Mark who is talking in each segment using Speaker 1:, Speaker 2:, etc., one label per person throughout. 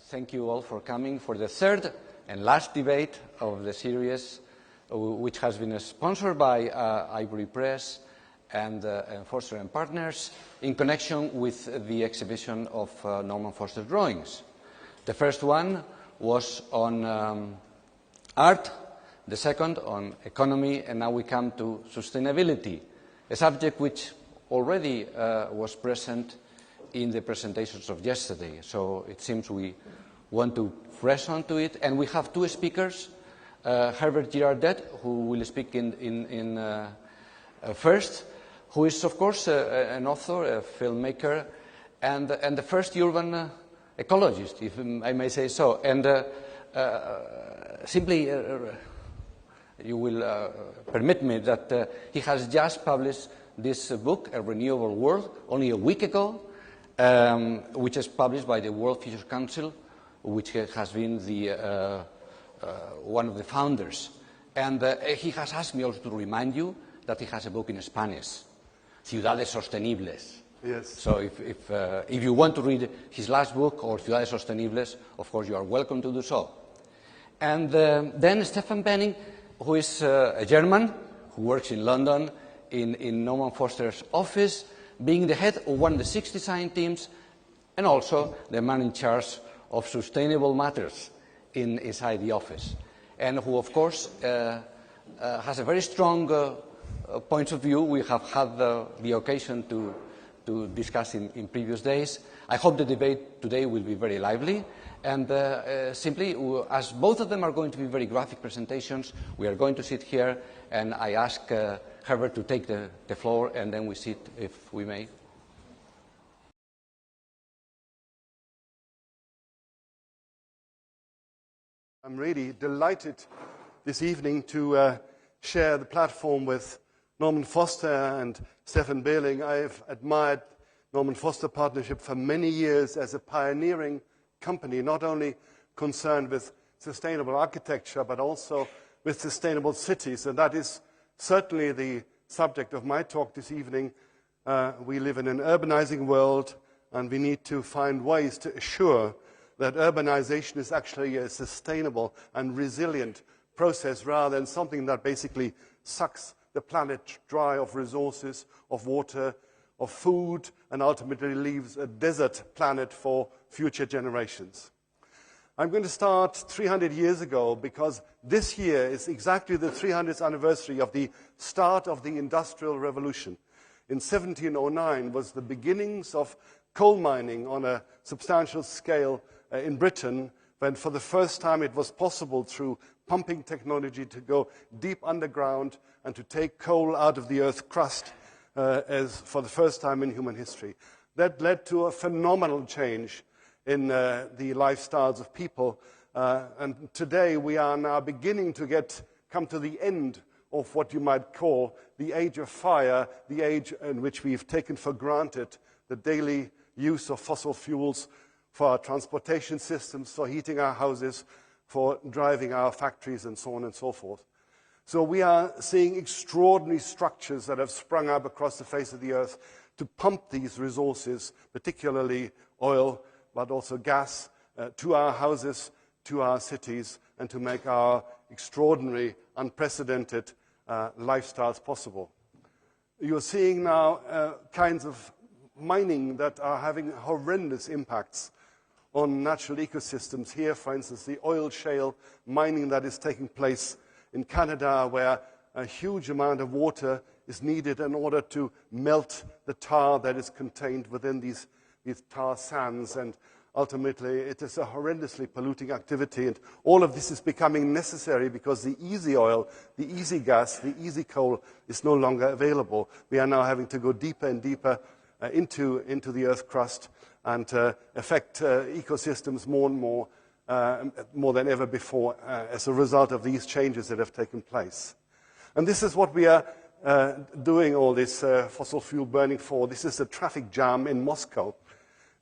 Speaker 1: Thank you all for coming for the third and last debate of the series, which has been sponsored by Ivorypress and Forster and Partners in connection with the exhibition of Norman Foster's drawings. The first one was on art, the second on economy, and now we come to sustainability, a subject which already was present in the presentations of yesterday. So it seems we want to press on to it. And we have two speakers, Herbert Girardet, who will speak first, who is, of course, an author, a filmmaker, and the first urban ecologist, if I may say so. And simply, you will permit me that he has just published this book, A Renewable World, only a week ago, which is published by the World Futures Council, which has been the, one of the founders. And he has asked me also to remind you that he has a book in Spanish, Ciudades Sostenibles.
Speaker 2: Yes.
Speaker 1: So if you want to read his last book, or Ciudades Sostenibles, of course you are welcome to do so. And then Stefan Behling, who is a German, who works in London in Norman Foster's office, being the head of one of the 6 design teams and also the man in charge of sustainable matters inside the office, and who, of course, has a very strong point of view. We have had the occasion to discuss in previous days. I hope the debate today will be very lively, and simply, as both of them are going to be very graphic presentations, we are going to sit here, and I ask Herbert to take the floor, and then we sit, if we may.
Speaker 2: I'm really delighted this evening to share the platform with Norman Foster and Stefan Behling. I've admired Norman Foster Partnership for many years as a pioneering company, not only concerned with sustainable architecture, but also with sustainable cities, and that is certainly the subject of my talk this evening. We live in an urbanizing world, and we need to find ways to assure that urbanization is actually a sustainable and resilient process rather than something that basically sucks the planet dry of resources, of water, of food, and ultimately leaves a desert planet for future generations. I'm going to start 300 years ago because this year is exactly the 300th anniversary of the start of the Industrial Revolution. In 1709 was the beginnings of coal mining on a substantial scale in Britain, when for the first time it was possible through pumping technology to go deep underground and to take coal out of the Earth's crust as for the first time in human history. That led to a phenomenal change in the lifestyles of people. And today we are now beginning to come to the end of what you might call the age of fire, the age in which we've taken for granted the daily use of fossil fuels for our transportation systems, for heating our houses, for driving our factories, and so on and so forth. So we are seeing extraordinary structures that have sprung up across the face of the earth to pump these resources, particularly oil, but also gas, to our houses, to our cities, and to make our extraordinary, unprecedented lifestyles possible. You're seeing now kinds of mining that are having horrendous impacts on natural ecosystems. Here, for instance, the oil shale mining that is taking place in Canada, where a huge amount of water is needed in order to melt the tar that is contained within these tar sands, and ultimately it is a horrendously polluting activity, and all of this is becoming necessary because the easy oil, the easy gas, the easy coal is no longer available. We are now having to go deeper and deeper into the earth crust and affect ecosystems more and more than ever before as a result of these changes that have taken place. And this is what we are doing all this fossil fuel burning for. This is a traffic jam in Moscow.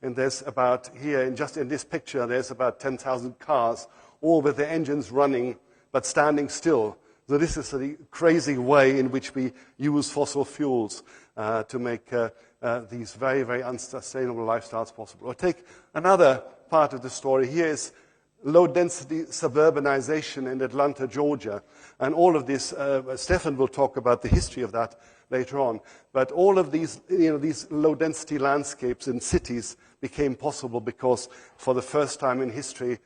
Speaker 2: And there's about here, just in this picture, there's about 10,000 cars, all with their engines running but standing still. So this is the crazy way in which we use fossil fuels to make these very, very unsustainable lifestyles possible. Or take another part of the story. Here is low-density suburbanization in Atlanta, Georgia. And all of this, Stefan will talk about the history of that later on. But all of these, these low-density landscapes in cities became possible because for the first time in history,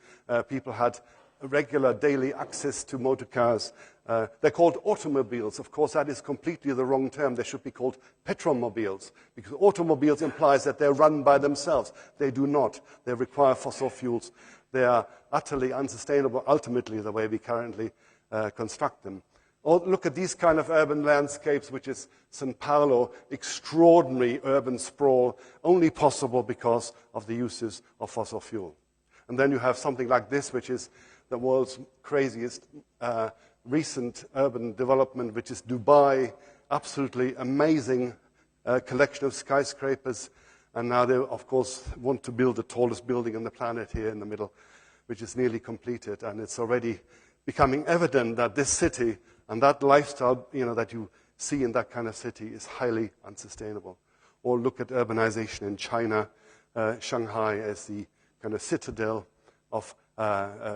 Speaker 2: people had regular daily access to motor cars. They're called automobiles. Of course, that is completely the wrong term. They should be called petromobiles, because automobiles implies that they're run by themselves. They do not. They require fossil fuels. They are utterly unsustainable, ultimately, the way we currently construct them. Or look at these kind of urban landscapes, which is São Paulo, extraordinary urban sprawl, only possible because of the uses of fossil fuel. And then you have something like this, which is the world's craziest recent urban development, which is Dubai, absolutely amazing collection of skyscrapers. And now they, of course, want to build the tallest building on the planet here in the middle, which is nearly completed. And it's already becoming evident that this city and that lifestyle, that you see in that kind of city is highly unsustainable. Or look at urbanization in China, Shanghai as the kind of citadel of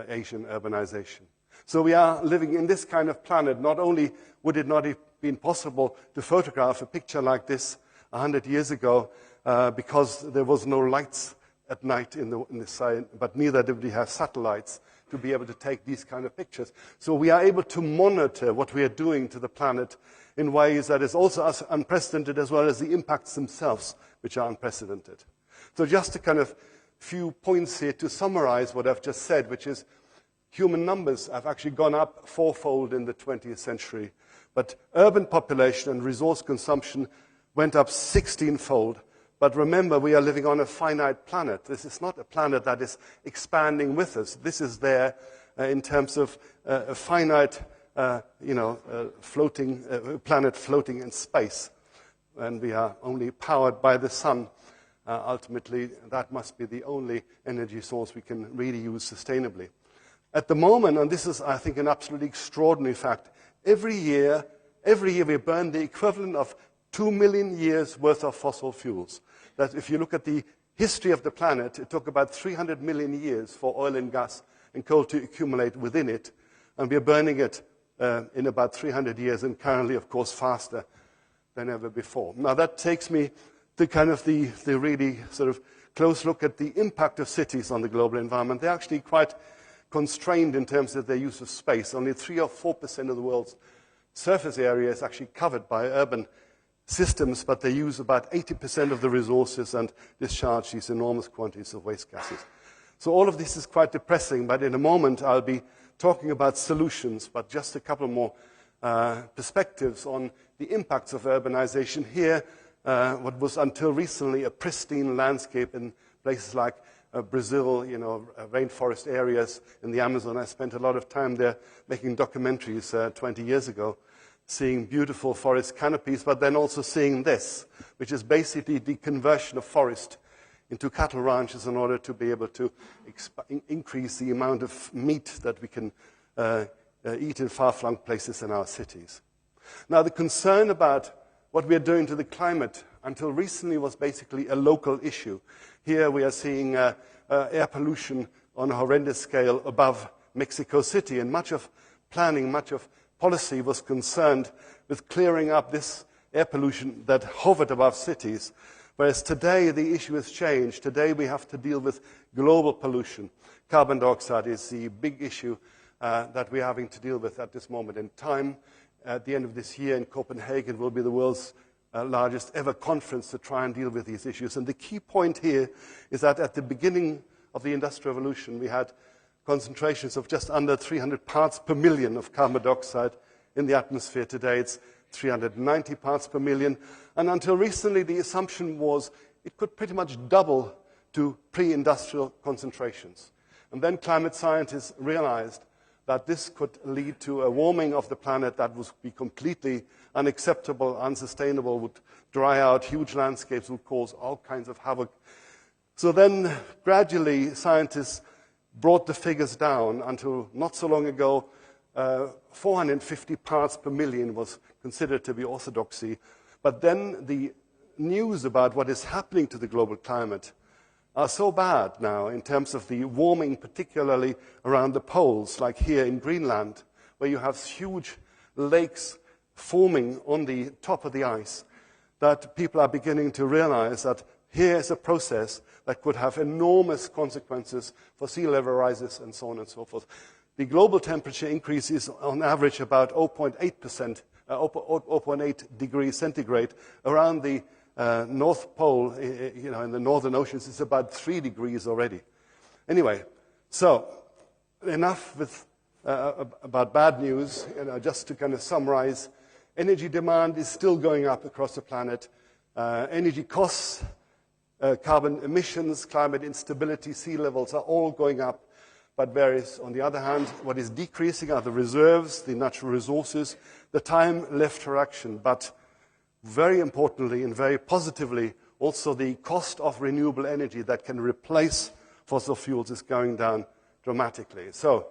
Speaker 2: Asian urbanization. So we are living in this kind of planet. Not only would it not have been possible to photograph a picture like this 100 years ago because there was no lights at night in the sky, but neither did we have satellites to be able to take these kind of pictures. So we are able to monitor what we are doing to the planet in ways that is also unprecedented, as well as the impacts themselves, which are unprecedented. So just a kind of few points here to summarize what I've just said, which is human numbers have actually gone up fourfold in the 20th century, but urban population and resource consumption went up 16-fold. But remember, we are living on a finite planet. This is not a planet that is expanding with us. This is there in terms of a finite, floating planet floating in space. And we are only powered by the sun. Ultimately, that must be the only energy source we can really use sustainably. At the moment, and this is, I think, an absolutely extraordinary fact, every year we burn the equivalent of 2 million years worth of fossil fuels. That if you look at the history of the planet, it took about 300 million years for oil and gas and coal to accumulate within it, and we are burning it in about 300 years, and currently, of course, faster than ever before. Now, that takes me to kind of the really sort of close look at the impact of cities on the global environment. They're actually quite constrained in terms of their use of space. Only 3 or 4% of the world's surface area is actually covered by urban systems, but they use about 80% of the resources and discharge these enormous quantities of waste gases. So all of this is quite depressing, but in a moment I'll be talking about solutions, but just a couple more perspectives on the impacts of urbanization. Here, what was until recently a pristine landscape in places like Brazil, rainforest areas in the Amazon. I spent a lot of time there making documentaries 20 years ago, seeing beautiful forest canopies, but then also seeing this, which is basically the conversion of forest into cattle ranches in order to be able to increase the amount of meat that we can eat in far-flung places in our cities. Now, the concern about what we are doing to the climate until recently was basically a local issue. Here we are seeing air pollution on a horrendous scale above Mexico City, and much of planning, much of policy was concerned with clearing up this air pollution that hovered above cities, whereas today the issue has changed. Today we have to deal with global pollution. Carbon dioxide is the big issue that we're having to deal with at this moment in time. At the end of this year in Copenhagen will be the world's largest ever conference to try and deal with these issues. And the key point here is that at the beginning of the Industrial Revolution, we had concentrations of just under 300 parts per million of carbon dioxide in the atmosphere. Today it's 390 parts per million. And until recently, the assumption was it could pretty much double to pre-industrial concentrations. And then climate scientists realized that this could lead to a warming of the planet that would be completely unacceptable, unsustainable, would dry out, huge landscapes would cause all kinds of havoc. So then gradually scientists brought the figures down until not so long ago, 450 parts per million was considered to be orthodoxy. But then the news about what is happening to the global climate are so bad now in terms of the warming, particularly around the poles, like here in Greenland, where you have huge lakes forming on the top of the ice, that people are beginning to realize that here is a process that could have enormous consequences for sea level rises and so on and so forth. The global temperature increase is on average about 0.8%, 0.8 degrees centigrade. Around the North Pole, in the northern oceans, it's about 3 degrees already. Anyway, so enough with about bad news. Just to kind of summarize, energy demand is still going up across the planet. Energy costs, carbon emissions, climate instability, sea levels are all going up. But on the other hand, what is decreasing are the reserves, the natural resources, the time left for action. But very importantly and very positively, also the cost of renewable energy that can replace fossil fuels is going down dramatically. So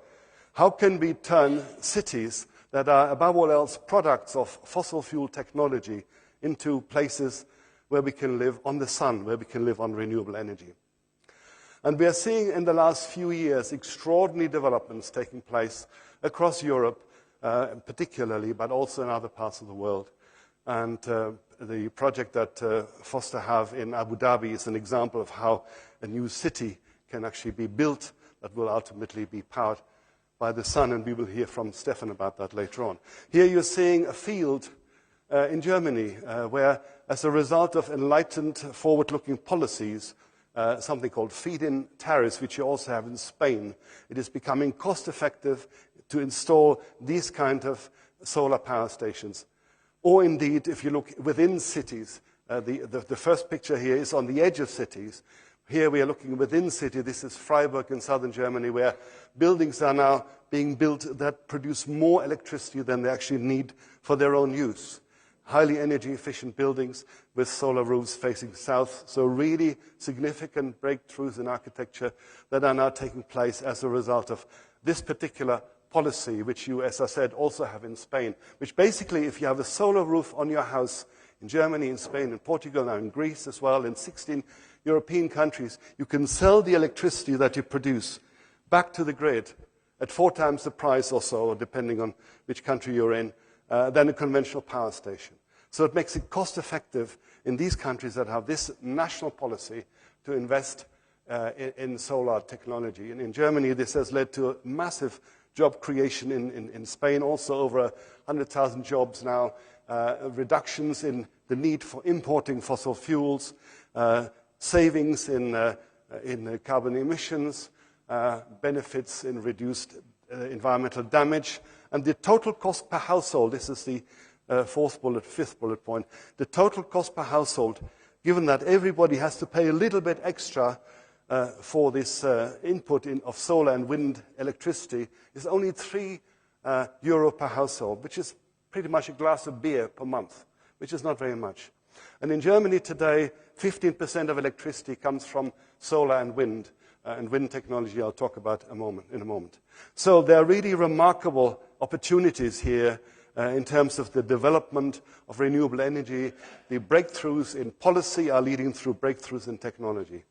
Speaker 2: how can we turn cities that are, above all else, products of fossil fuel technology into places where we can live on the sun, where we can live on renewable energy? And we are seeing in the last few years extraordinary developments taking place across Europe, particularly, but also in other parts of the world. And the project that Foster have in Abu Dhabi is an example of how a new city can actually be built that will ultimately be powered by the sun, and we will hear from Stefan about that later on. Here you're seeing a field in Germany where, as a result of enlightened, forward-looking policies, something called feed-in tariffs, which you also have in Spain, it is becoming cost-effective to install these kind of solar power stations. Or indeed, if you look within cities, the first picture here is on the edge of cities. Here we are looking within city. This is Freiburg in southern Germany, where buildings are now being built that produce more electricity than they actually need for their own use. Highly energy efficient buildings with solar roofs facing south. So really significant breakthroughs in architecture that are now taking place as a result of this particular policy, which you, as I said, also have in Spain, which basically, if you have a solar roof on your house in Germany, in Spain, in Portugal, now in Greece as well, in 16 European countries, you can sell the electricity that you produce back to the grid at 4 times the price or so, depending on which country you're in, than a conventional power station. So it makes it cost effective in these countries that have this national policy to invest in solar technology. And in Germany, this has led to a massive job creation in Spain, also over 100,000 jobs now, reductions in the need for importing fossil fuels, savings in carbon emissions, benefits in reduced environmental damage, and the total cost per household, this is the fifth bullet point, the total cost per household, given that everybody has to pay a little bit extra for this input of solar and wind electricity, is only €3 per household, which is pretty much a glass of beer per month, which is not very much. And in Germany today, 15% of electricity comes from solar and wind technology I'll talk about in a moment. So there are really remarkable opportunities here in terms of the development of renewable energy. The breakthroughs in policy are leading through breakthroughs in technology.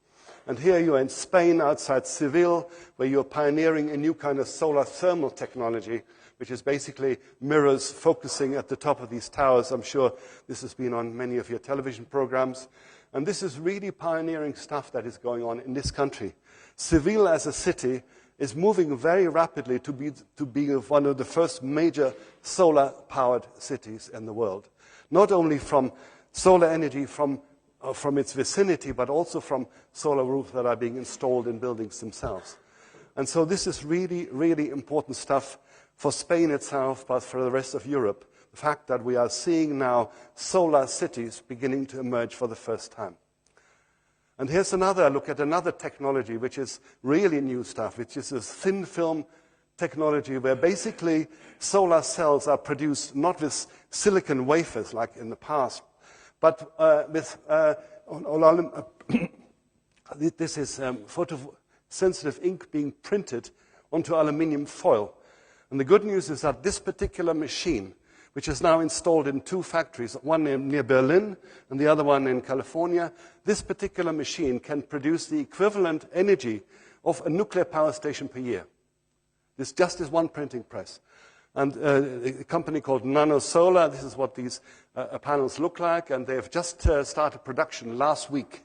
Speaker 2: And here you are in Spain, outside Seville, where you're pioneering a new kind of solar thermal technology, which is basically mirrors focusing at the top of these towers. I'm sure this has been on many of your television programs. And this is really pioneering stuff that is going on in this country. Seville as a city is moving very rapidly to be one of the first major solar-powered cities in the world. Not only from solar energy from its vicinity, but also from solar roofs that are being installed in buildings themselves. And so this is really, really important stuff for Spain itself, but for the rest of Europe. The fact that we are seeing now solar cities beginning to emerge for the first time. And here's another look at another technology, which is really new stuff, which is this thin film technology, where basically solar cells are produced not with silicon wafers like in the past, but with this is photosensitive ink being printed onto aluminium foil. And the good news is that this particular machine, which is now installed in 2 factories, one near Berlin and the other one in California. This particular machine can produce the equivalent energy of a nuclear power station per year. This just is one printing press. And a company called Nano Solar, this is what these panels look like, and they've just started production last week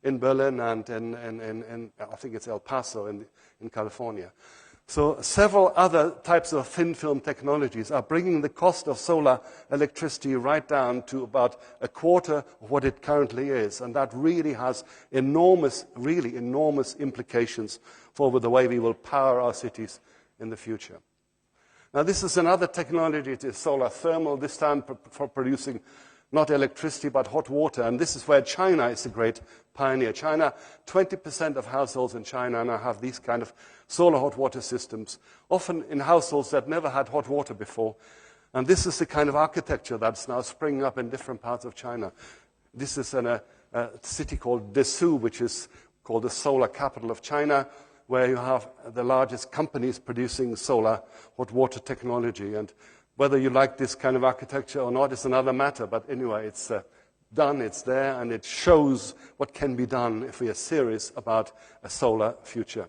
Speaker 2: in Berlin and in I think it's El Paso in California. So several other types of thin film technologies are bringing the cost of solar electricity right down to about a quarter of what it currently is. And that really has enormous, really enormous implications for the way we will power our cities in the future. Now this is another technology, it is solar thermal, this time for producing not electricity but hot water. And this is where China is a great pioneer. China, 20% of households in China now have these kind of solar hot water systems, often in households that never had hot water before. And this is the kind of architecture that's now springing up in different parts of China. This is a city called Dessous, which is called the solar capital of China, where you have the largest companies producing solar hot water technology. And whether you like this kind of architecture or not is another matter, but anyway, it's done, it's there, and it shows what can be done if we are serious about a solar future.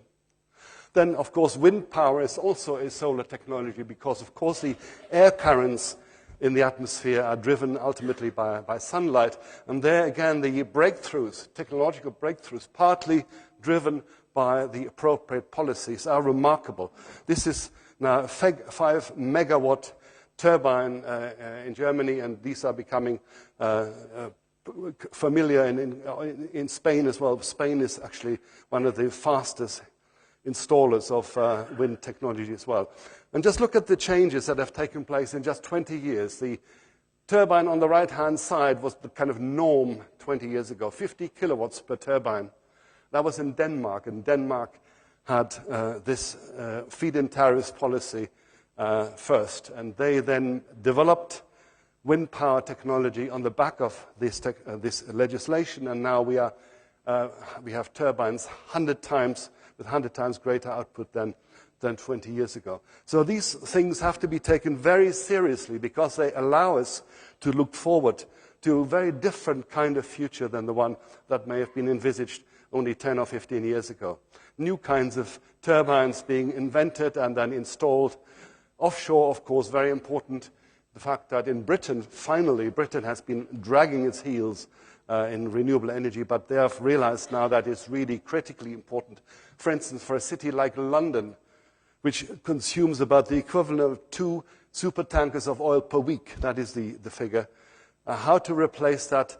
Speaker 2: Then, of course, wind power is also a solar technology because, of course, the air currents in the atmosphere are driven ultimately by sunlight. And there, again, the breakthroughs, technological breakthroughs, partly driven by the appropriate policies, are remarkable. This is now a 5 megawatt turbine in Germany, and these are becoming familiar in Spain as well. Spain is actually one of the fastest installers of wind technology as well. And just look at the changes that have taken place in just 20 years. The turbine on the right-hand side was the kind of norm 20 years ago, 50 kilowatts per turbine. That was in Denmark, and Denmark had this feed-in tariffs policy first, and they then developed wind power technology on the back of this legislation, and now we have turbines 100 times with 100 times greater output than 20 years ago. So these things have to be taken very seriously because they allow us to look forward to a very different kind of future than the one that may have been envisaged only 10 or 15 years ago. New kinds of turbines being invented and then installed. Offshore, of course, very important. The fact that in Britain, finally, Britain has been dragging its heels in renewable energy, but they have realized now that it's really critically important. For instance, for a city like London, which consumes about the equivalent of 2 supertankers of oil per week, that is the figure, how to replace that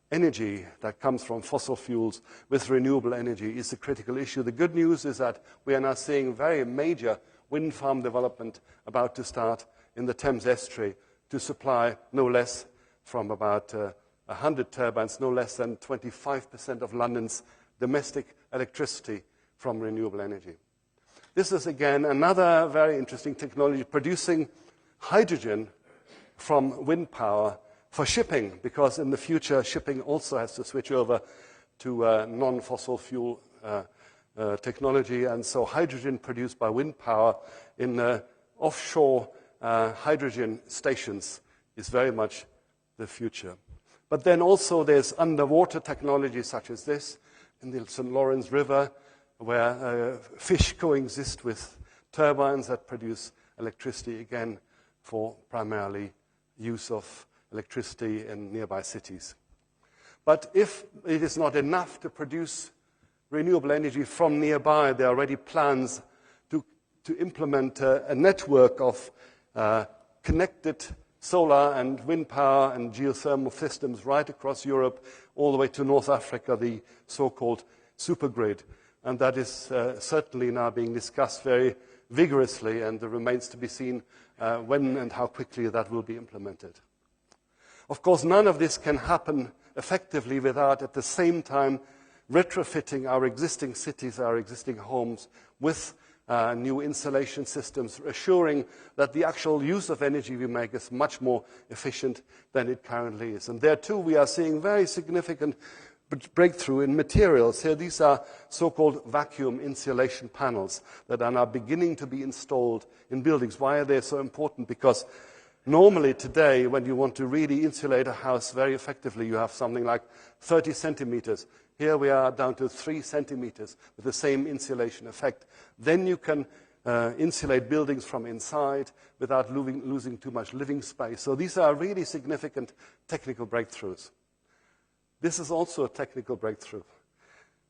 Speaker 2: energy that comes from fossil fuels with renewable energy is a critical issue. The good news is that we are now seeing very major wind farm development about to start in the Thames estuary to supply no less from about 100 turbines, no less than 25% of London's domestic electricity from renewable energy. This is, again, another very interesting technology, producing hydrogen from wind power for shipping, because in the future, shipping also has to switch over to non-fossil fuel technology, and so hydrogen produced by wind power in offshore hydrogen stations is very much the future. But then also there's underwater technology such as this in the St. Lawrence River, where fish coexist with turbines that produce electricity, again, for primarily use of electricity in nearby cities. But if it is not enough to produce renewable energy from nearby, there are already plans to implement a network of connected solar and wind power and geothermal systems right across Europe, all the way to North Africa, the so-called supergrid. And that is certainly now being discussed very vigorously, and it remains to be seen when and how quickly that will be implemented. Of course, none of this can happen effectively without, at the same time, retrofitting our existing cities, our existing homes, with new insulation systems, assuring that the actual use of energy we make is much more efficient than it currently is. And there, too, we are seeing very significant breakthrough in materials. Here, these are so-called vacuum insulation panels that are now beginning to be installed in buildings. Why are they so important? Because Normally today, when you want to really insulate a house very effectively, you have something like 30 centimeters. Here we are down to 3 centimeters with the same insulation effect. Then you can insulate buildings from inside without losing too much living space. So these are really significant technical breakthroughs. This is also a technical breakthrough,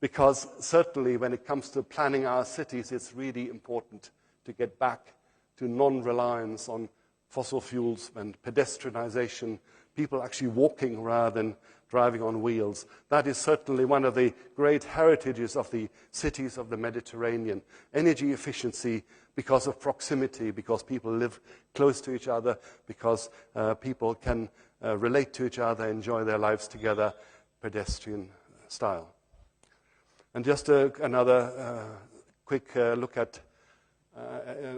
Speaker 2: because certainly when it comes to planning our cities, it's really important to get back to non-reliance on fossil fuels and pedestrianization, people actually walking rather than driving on wheels. That is certainly one of the great heritages of the cities of the Mediterranean. Energy efficiency because of proximity, because people live close to each other, because people can relate to each other, enjoy their lives together, pedestrian style. And just another quick look at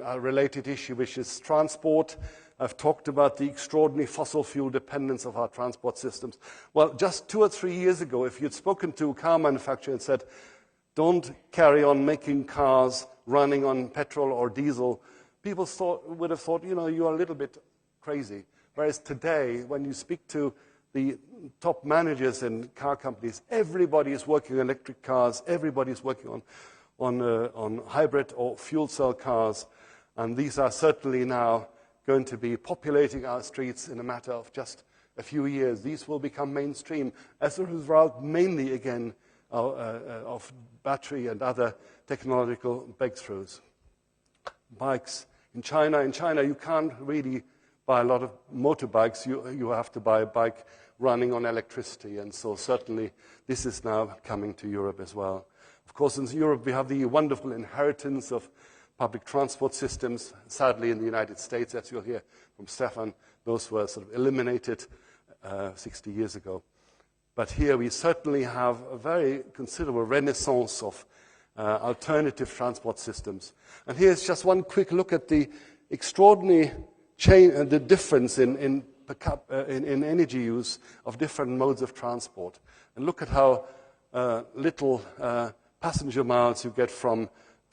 Speaker 2: a related issue, which is transport. I've talked about the extraordinary fossil fuel dependence of our transport systems. Well, just 2 or 3 years ago, if you'd spoken to a car manufacturer and said, don't carry on making cars running on petrol or diesel, people would have thought, you're a little bit crazy. Whereas today, when you speak to the top managers in car companies, everybody is working on electric cars, everybody is working on hybrid or fuel cell cars, and these are certainly now going to be populating our streets in a matter of just a few years. These will become mainstream as a result, mainly again, of battery and other technological breakthroughs. Bikes. In China, you can't really buy a lot of motorbikes. You have to buy a bike running on electricity, and so certainly this is now coming to Europe as well. Of course, in Europe, we have the wonderful inheritance of public transport systems. Sadly, in the United States, as you'll hear from Stefan, those were sort of eliminated 60 years ago. But here we certainly have a very considerable renaissance of alternative transport systems. And here's just one quick look at the extraordinary the difference in energy use of different modes of transport. And look at how little passenger miles you get from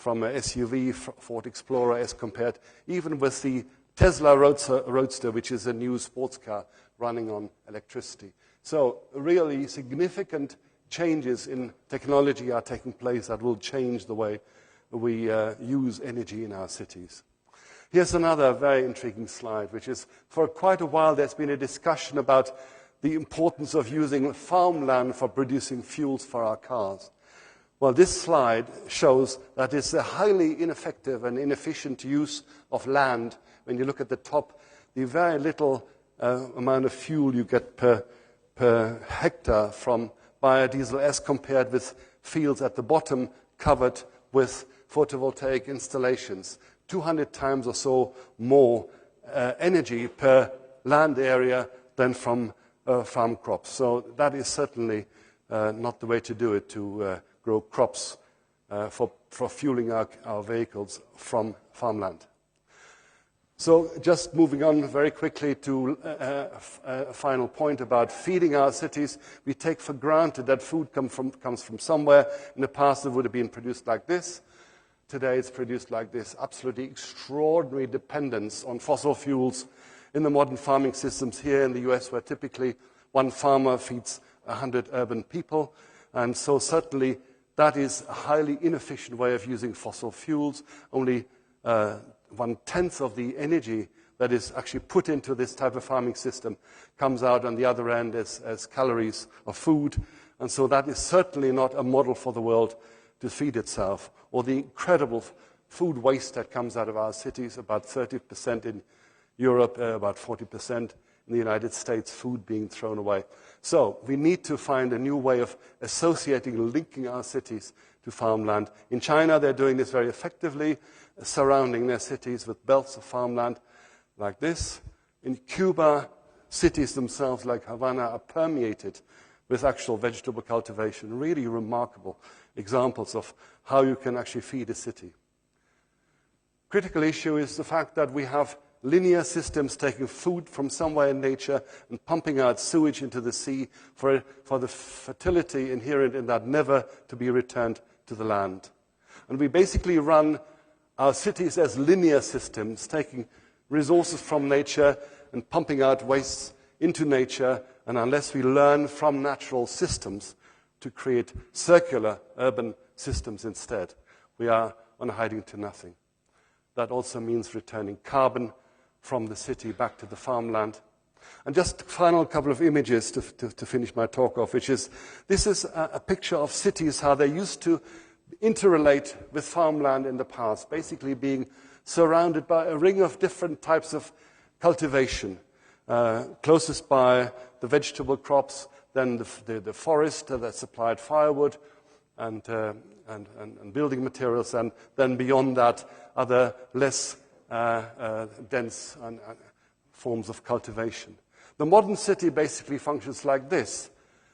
Speaker 2: a SUV, Ford Explorer, as compared even with the Tesla Roadster, which is a new sports car running on electricity. So really significant changes in technology are taking place that will change the way we use energy in our cities. Here's another very intriguing slide, which is, for quite a while there's been a discussion about the importance of using farmland for producing fuels for our cars. Well, this slide shows that it's a highly ineffective and inefficient use of land. When you look at the top, the very little amount of fuel you get per hectare from biodiesel as compared with fields at the bottom covered with photovoltaic installations. 200 times or so more energy per land area than from farm crops. So that is certainly not the way to do it, to grow crops for fueling our vehicles from farmland. So just moving on very quickly to a final point about feeding our cities. We take for granted that food comes from somewhere. In the past, it would have been produced like this. Today, it's produced like this. Absolutely extraordinary dependence on fossil fuels in the modern farming systems here in the US, where typically one farmer feeds 100 urban people. And so certainly that is a highly inefficient way of using fossil fuels. Only 1/10 of the energy that is actually put into this type of farming system comes out on the other end as calories of food. And so that is certainly not a model for the world to feed itself. Or the incredible food waste that comes out of our cities, about 30% in Europe, about 40% in the United States, food being thrown away. So we need to find a new way of associating, linking our cities to farmland. In China, they're doing this very effectively, surrounding their cities with belts of farmland like this. In Cuba, cities themselves, like Havana, are permeated with actual vegetable cultivation. Really remarkable examples of how you can actually feed a city. Critical issue is the fact that we have linear systems taking food from somewhere in nature and pumping out sewage into the sea for the fertility inherent in that never to be returned to the land. And we basically run our cities as linear systems, taking resources from nature and pumping out wastes into nature, and unless we learn from natural systems to create circular urban systems instead, we are on hiding to nothing. That also means returning carbon from the city back to the farmland. And just a final couple of images to finish my talk off, which is, this is a picture of cities, how they used to interrelate with farmland in the past, basically being surrounded by a ring of different types of cultivation. Closest by the vegetable crops, then the forest that supplied firewood and building materials, and then beyond that, other less dense forms of cultivation. The modern city basically functions like this,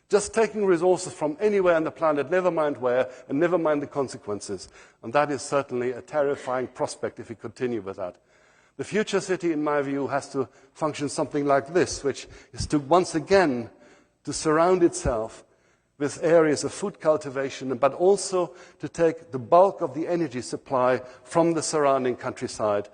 Speaker 2: just taking resources from anywhere on the planet, never mind where, and never mind the consequences. And that is certainly a terrifying prospect if we continue with that. The future city, in my view, has to function something like this, which is to once again to surround itself with areas of food cultivation, but also to take the bulk of the energy supply from the surrounding countryside,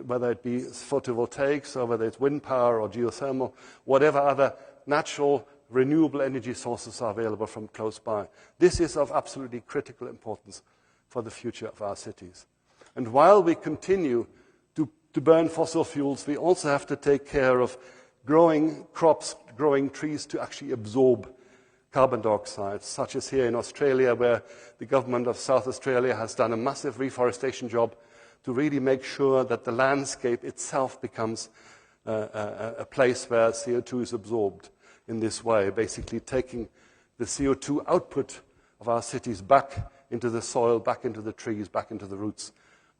Speaker 2: whether it be photovoltaics or whether it's wind power or geothermal, whatever other natural renewable energy sources are available from close by. This is of absolutely critical importance for the future of our cities. And while we continue to burn fossil fuels, we also have to take care of growing crops, growing trees to actually absorb carbon dioxide, such as here in Australia, where the government of South Australia has done a massive reforestation job to really make sure that the landscape itself becomes a place where CO2 is absorbed in this way, basically taking the CO2 output of our cities back into the soil, back into the trees, back into the roots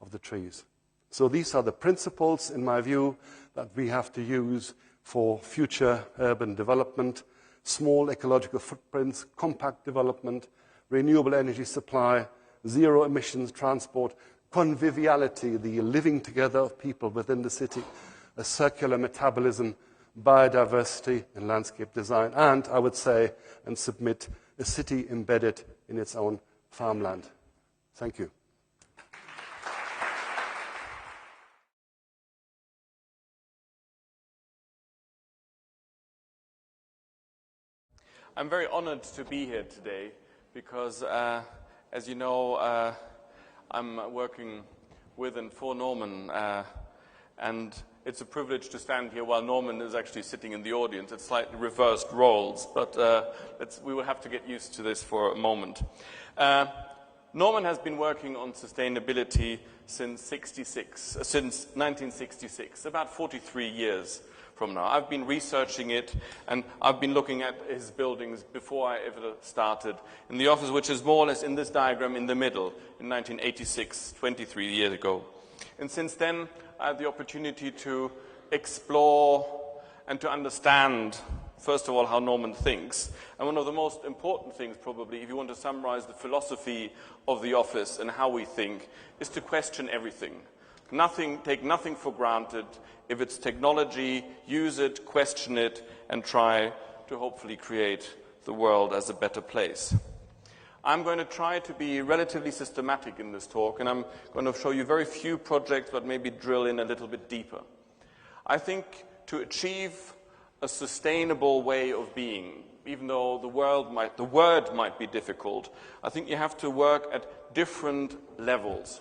Speaker 2: of the trees. So these are the principles, in my view, that we have to use for future urban development: small ecological footprints, compact development, renewable energy supply, zero emissions transport, conviviality, the living together of people within the city, a circular metabolism, biodiversity and landscape design, and, I would say and submit, a city embedded in its own farmland. Thank you.
Speaker 3: I'm very honored to be here today because, as you know, I'm working with and for Norman, and it's a privilege to stand here while Norman is actually sitting in the audience. It's slightly reversed roles, but we will have to get used to this for a moment. Norman has been working on sustainability since 1966, about 43 years from now. I've been researching it, and I've been looking at his buildings before I ever started in the office, which is more or less in this diagram in the middle, in 1986, 23 years ago. And since then, I had the opportunity to explore and to understand, first of all, how Norman thinks. And one of the most important things, probably, if you want to summarize the philosophy of the office and how we think, is to question everything. Take nothing for granted. If it's technology, use it, question it, and try to hopefully create the world as a better place. I'm going to try to be relatively systematic in this talk, and I'm going to show you very few projects, but maybe drill in a little bit deeper. I think to achieve a sustainable way of being, even though the word might be difficult, I think you have to work at different levels.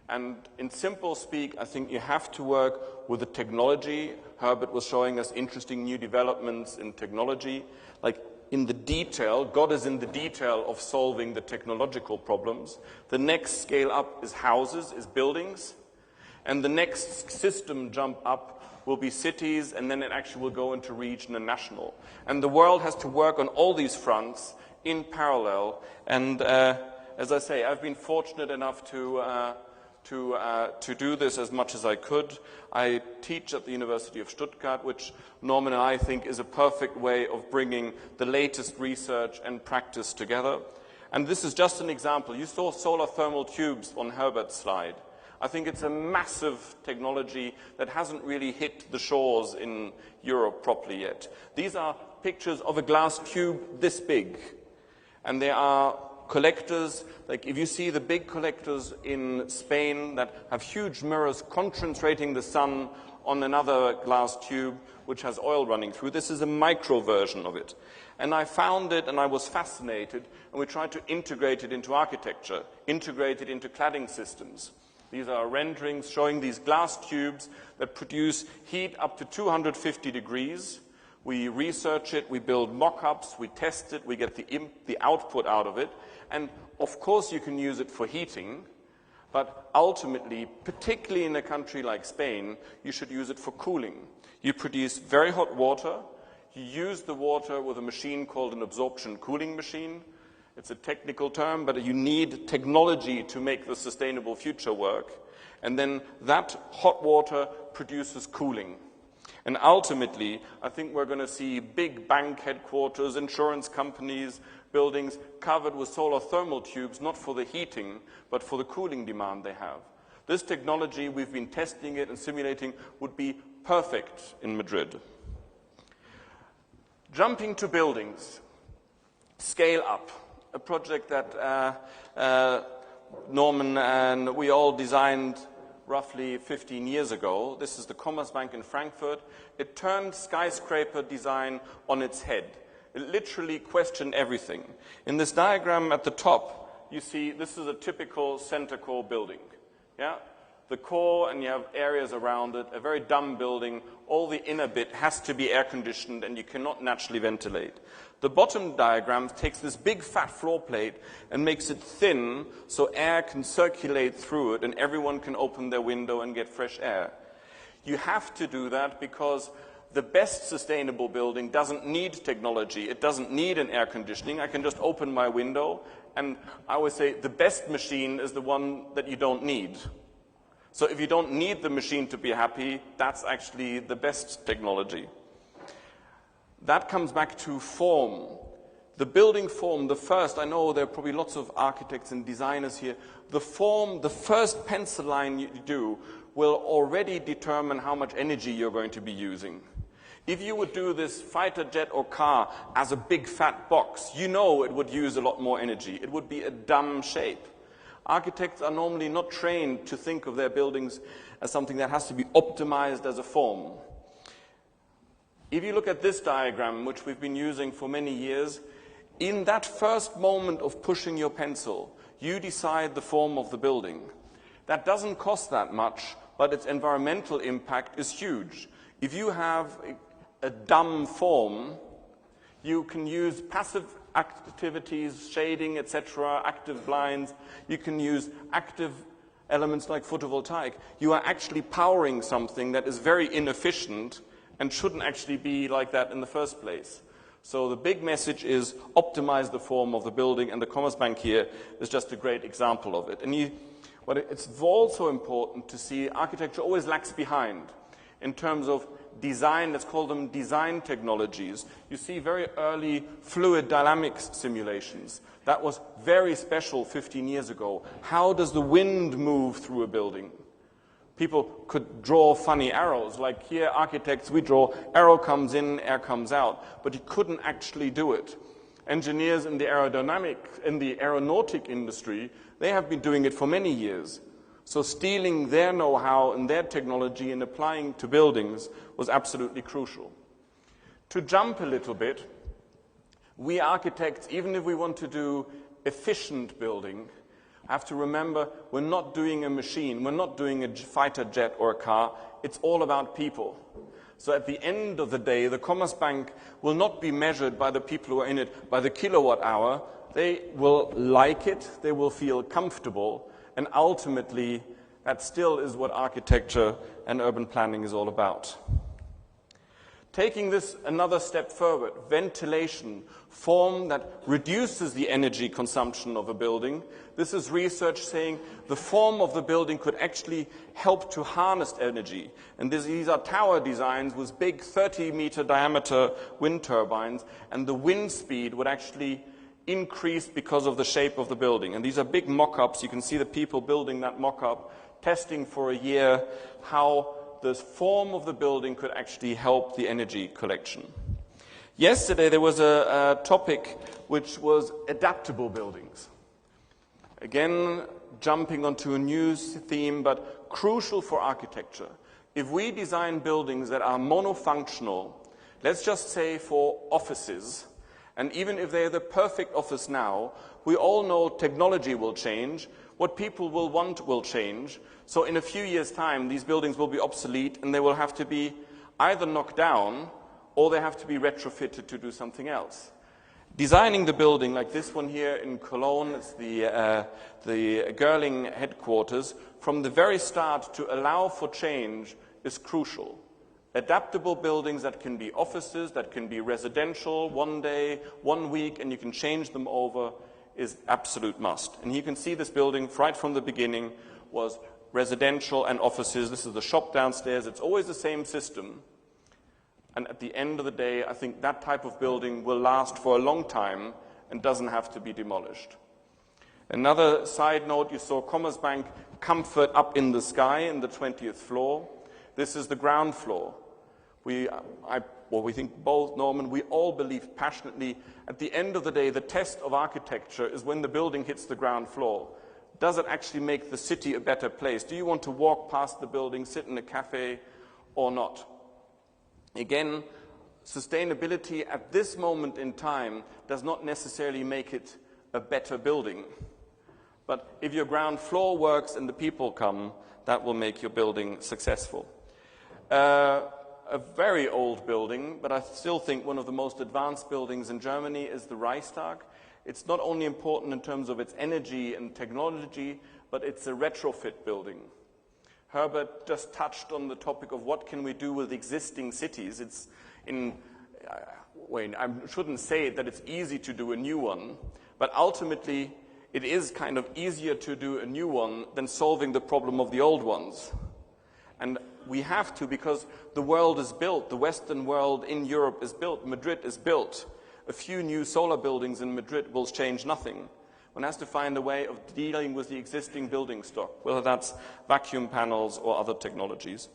Speaker 3: And in simple speak, I think you have to work with the technology. Herbert was showing us interesting new developments in technology. Like in the detail, God is in the detail of solving the technological problems. The next scale up is houses, is buildings. And the next system jump up will be cities, and then it actually will go into region and national. And the world has to work on all these fronts in parallel. And as I say, I've been fortunate enough to do this as much as I could. I teach at the University of Stuttgart, which Norman and I think is a perfect way of bringing the latest research and practice together. And this is just an example. You saw solar thermal tubes on Herbert's slide. I think it's a massive technology that hasn't really hit the shores in Europe properly yet. These are pictures of a glass tube this big, and they are collectors, like if you see the big collectors in Spain that have huge mirrors concentrating the sun on another glass tube which has oil running through. This is a micro version of it. And I found it and I was fascinated, and we tried to integrate it into architecture, integrate it into cladding systems. These are renderings showing these glass tubes that produce heat up to 250 degrees. We research it, we build mock-ups, we test it, we get the output out of it. And of course you can use it for heating, but ultimately, particularly in a country like Spain, you should use it for cooling. You produce very hot water, you use the water with a machine called an absorption cooling machine. It's a technical term, but you need technology to make the sustainable future work. And then that hot water produces cooling. And ultimately, I think we're going to see big bank headquarters, insurance companies, buildings covered with solar thermal tubes, not for the heating, but for the cooling demand they have. This technology, we've been testing it and simulating, would be perfect in Madrid. Jumping to buildings, scale up. A project that Norman and we all designed roughly 15 years ago. This is the Commerzbank in Frankfurt. It turned skyscraper design on its head. It literally questioned everything. In this diagram at the top, you see this is a typical center core building. Yeah? The core, and you have areas around it, a very dumb building. All the inner bit has to be air conditioned and you cannot naturally ventilate. The bottom diagram takes this big fat floor plate and makes it thin so air can circulate through it and everyone can open their window and get fresh air. You have to do that because the best sustainable building doesn't need technology. It doesn't need an air conditioning. I can just open my window, and I always say the best machine is the one that you don't need. So if you don't need the machine to be happy, that's actually the best technology. That comes back to form. The building form, the first, I know there are probably lots of architects and designers here. The form, the first pencil line you do will already determine how much energy you're going to be using. If you would do this fighter jet or car as a big fat box, you know it would use a lot more energy. It would be a dumb shape. Architects are normally not trained to think of their buildings as something that has to be optimized as a form. If you look at this diagram, which we've been using for many years, in that first moment of pushing your pencil, you decide the form of the building. That doesn't cost that much, but its environmental impact is huge. If you have a dumb form, you can use passive activities, shading, etc., active blinds. You can use active elements like photovoltaic. You are actually powering something that is very inefficient and shouldn't actually be like that in the first place. So the big message is optimize the form of the building, and the Commerzbank here is just a great example of it. But it's also important to see architecture always lags behind in terms of design. Let's call them design technologies. You see very early fluid dynamics simulations. That was very special 15 years ago. How does the wind move through a building? People could draw funny arrows, like here architects, we draw arrow comes in, air comes out, but you couldn't actually do it. Engineers in the aeronautic industry, they have been doing it for many years. So stealing their know-how and their technology and applying to buildings was absolutely crucial. To jump a little bit, we architects, even if we want to do efficient building, have to remember we're not doing a machine, we're not doing a fighter jet or a car, it's all about people. So at the end of the day, the Commerzbank will not be measured by the people who are in it, by the kilowatt hour. They will like it, they will feel comfortable, and ultimately that still is what architecture and urban planning is all about. Taking this another step forward, ventilation, form that reduces the energy consumption of a building. This is research saying the form of the building could actually help to harness energy. And these are tower designs with big 30-meter diameter wind turbines, and the wind speed would actually increase because of the shape of the building. And these are big mock-ups. You can see the people building that mock-up, testing for a year how the form of the building could actually help the energy collection. Yesterday there was a topic which was adaptable buildings. Again, jumping onto a new theme, but crucial for architecture. If we design buildings that are monofunctional, let's just say for offices, and even if they're the perfect office now, we all know technology will change, what people will want will change, so in a few years' time these buildings will be obsolete and they will have to be either knocked down or they have to be retrofitted to do something else. Designing the building like this one here in Cologne, it's the Behling headquarters, from the very start to allow for change is crucial. Adaptable buildings that can be offices, that can be residential, 1 day, 1 week, and you can change them over is absolute must. And you can see this building right from the beginning was residential and offices. This is the shop downstairs. It's always the same system. And at the end of the day, I think that type of building will last for a long time and doesn't have to be demolished. Another side note, you saw Commerzbank Comfort up in the sky in the 20th floor. This is the ground floor. We think both, Norman, we all believe passionately, at the end of the day, the test of architecture is when the building hits the ground floor. Does it actually make the city a better place? Do you want to walk past the building, sit in a cafe, or not? Again, sustainability at this moment in time does not necessarily make it a better building. But if your ground floor works and the people come, that will make your building successful. A very old building, but I still think one of the most advanced buildings in Germany is the Reichstag. It's not only important in terms of its energy and technology, but it's a retrofit building. Herbert just touched on the topic of what can we do with existing cities. It's I shouldn't say that it's easy to do a new one, but ultimately it is kind of easier to do a new one than solving the problem of the old ones. And we have to, because the world is built, the Western world in Europe is built, Madrid is built. A few new solar buildings in Madrid will change nothing. One has to find a way of dealing with the existing building stock, whether that's vacuum panels or other technologies.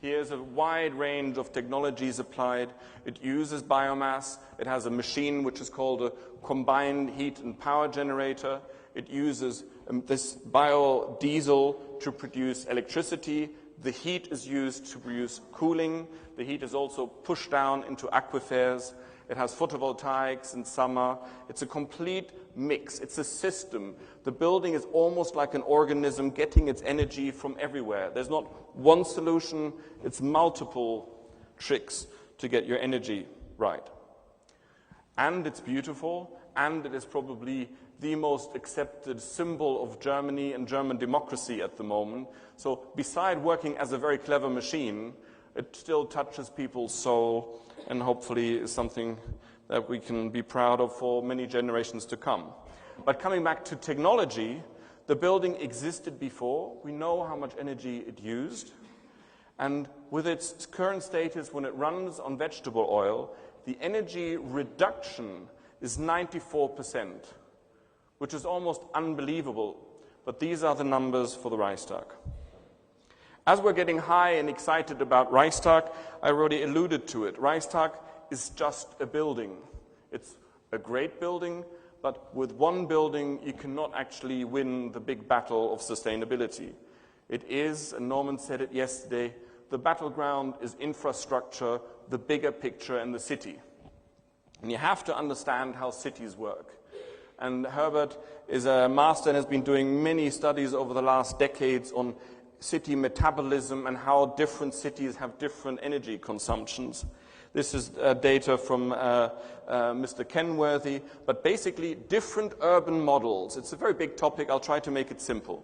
Speaker 3: Here's a wide range of technologies applied. It uses biomass. It has a machine which is called a combined heat and power generator. It uses this biodiesel to produce electricity. The heat is used to produce cooling. The heat is also pushed down into aquifers. It has photovoltaics in summer. It's a complete mix. It's a system. The building is almost like an organism getting its energy from everywhere. There's not one solution. It's multiple tricks to get your energy right. And it's beautiful, and it is probably the most accepted symbol of Germany and German democracy at the moment. So beside working as a very clever machine, it still touches people's soul and hopefully is something that we can be proud of for many generations to come. But coming back to technology, the building existed before. We know how much energy it used. And with its current status, when it runs on vegetable oil, the energy reduction is 94%, which is almost unbelievable. But these are the numbers for the Reichstag. As we're getting high and excited about Reichstag, I already alluded to it. Reichstag is just a building. It's a great building, but with one building, you cannot actually win the big battle of sustainability. It is, and Norman said it yesterday, the battleground is infrastructure, the bigger picture, and the city. And you have to understand how cities work. And Herbert is a master and has been doing many studies over the last decades on city metabolism and how different cities have different energy consumptions. This is data from Mr. Kenworthy, but basically different urban models. It's a very big topic. I'll try to make it simple.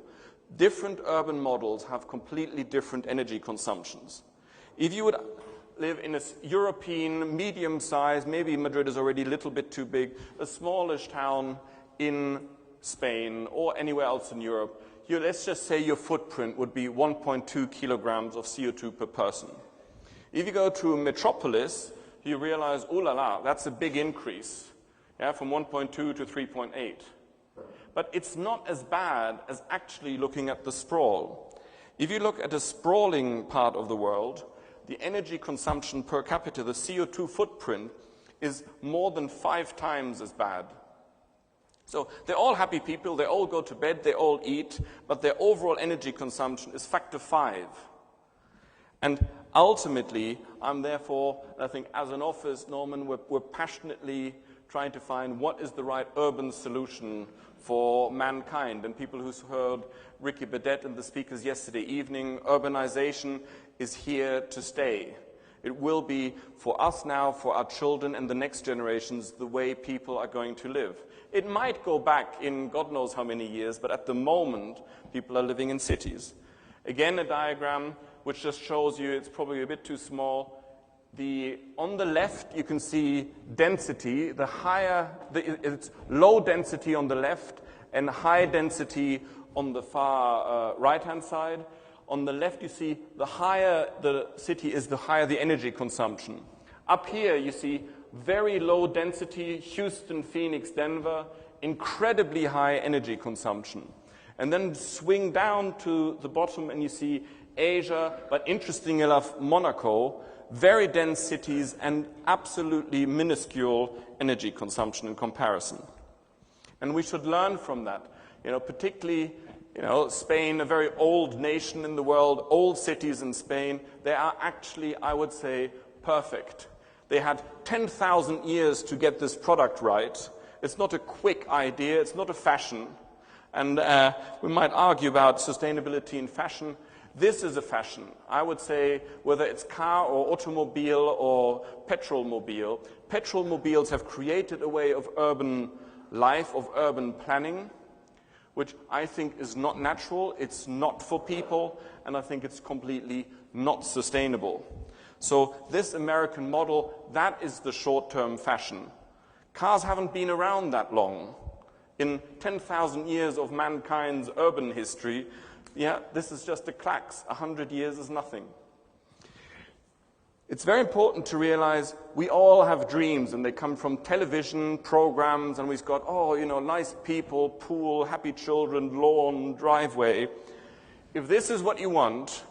Speaker 3: Different urban models have completely different energy consumptions. If you would live in a European medium size, maybe Madrid is already a little bit too big, a smallish town in Spain or anywhere else in Europe, let's just say your footprint would be 1.2 kilograms of CO2 per person. If you go to a metropolis, you realize, oh la la, that's a big increase, from 1.2 to 3.8. But it's not as bad as actually looking at the sprawl. If you look at a sprawling part of the world, the energy consumption per capita, the CO2 footprint, is more than 5 times as bad. So they're all happy people, they all go to bed, they all eat, but their overall energy consumption is factor 5. And ultimately, I'm therefore, I think as an office, Norman, we're passionately trying to find what is the right urban solution for mankind. And people who heard Ricky Burdett and the speakers yesterday evening, urbanization is here to stay. It will be for us now, for our children and the next generations, the way people are going to live. It might go back in God knows how many years, but at the moment, people are living in cities. Again, a diagram which just shows you, it's probably a bit too small. On the left, you can see density. It's low density on the left and high density on the far right-hand side. On the left, you see the higher the city is, the higher the energy consumption. Up here, you see very low density, Houston, Phoenix, Denver, incredibly high energy consumption. And then swing down to the bottom and you see Asia, but interesting enough, Monaco, very dense cities and absolutely minuscule energy consumption in comparison. And we should learn from that. Particularly, Spain, a very old nation in the world, old cities in Spain, they are actually, I would say, perfect. They had 10,000 years to get this product right. It's not a quick idea, it's not a fashion. And we might argue about sustainability in fashion. This is a fashion. I would say whether it's car or automobile or petrolmobile, petrolmobiles have created a way of urban life, of urban planning, which I think is not natural, it's not for people, and I think it's completely not sustainable. So this American model, that is the short-term fashion. Cars haven't been around that long. In 10,000 years of mankind's urban history, this is just a clacks. 100 years is nothing. It's very important to realize we all have dreams, and they come from television programs, and we've got, nice people, pool, happy children, lawn, driveway. If this is what you want,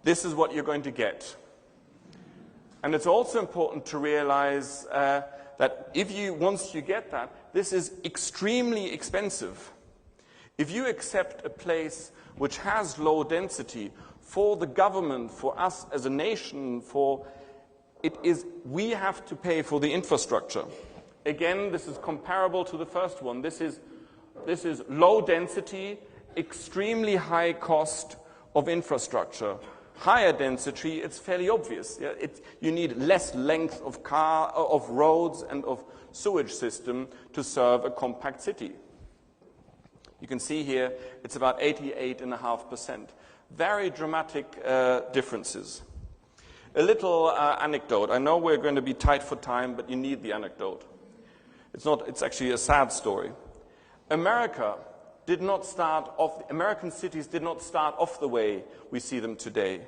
Speaker 3: this is what you're going to get. And it's also important to realize that once you get that, this is extremely expensive. If you accept a place which has low density, for the government, for us as a nation, we have to pay for the infrastructure. Again, this is comparable to the first one. This is low density, extremely high cost of infrastructure. Higher density, it's fairly obvious. You need less length of roads and of sewage system to serve a compact city. You can see here it's about 88.5%. Very dramatic differences. A little anecdote. I know we're going to be tight for time, but you need the anecdote. It's actually a sad story. American cities did not start off the way we see them today.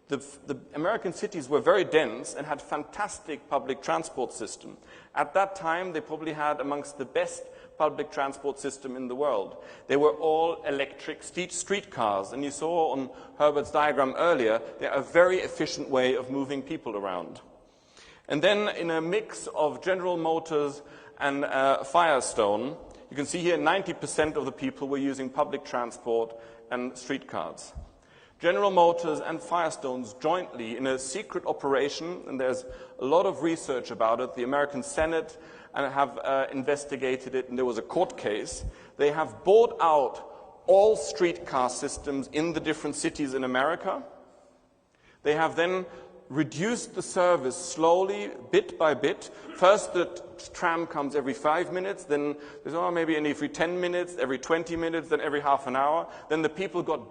Speaker 3: The American cities were very dense and had fantastic public transport system. At that time, they probably had amongst the best public transport system in the world. They were all electric streetcars, and you saw on Herbert's diagram earlier, they're a very efficient way of moving people around. And then in a mix of General Motors and Firestone, you can see here 90% of the people were using public transport and streetcars. General Motors and Firestone's jointly, in a secret operation, and there's a lot of research about it, the American Senate have investigated it, and there was a court case. They have bought out all streetcar systems in the different cities in America. They have then reduced the service slowly, bit by bit. First, the tram comes every 5 minutes, then there's maybe every 10 minutes, every 20 minutes, then every half an hour. Then the people got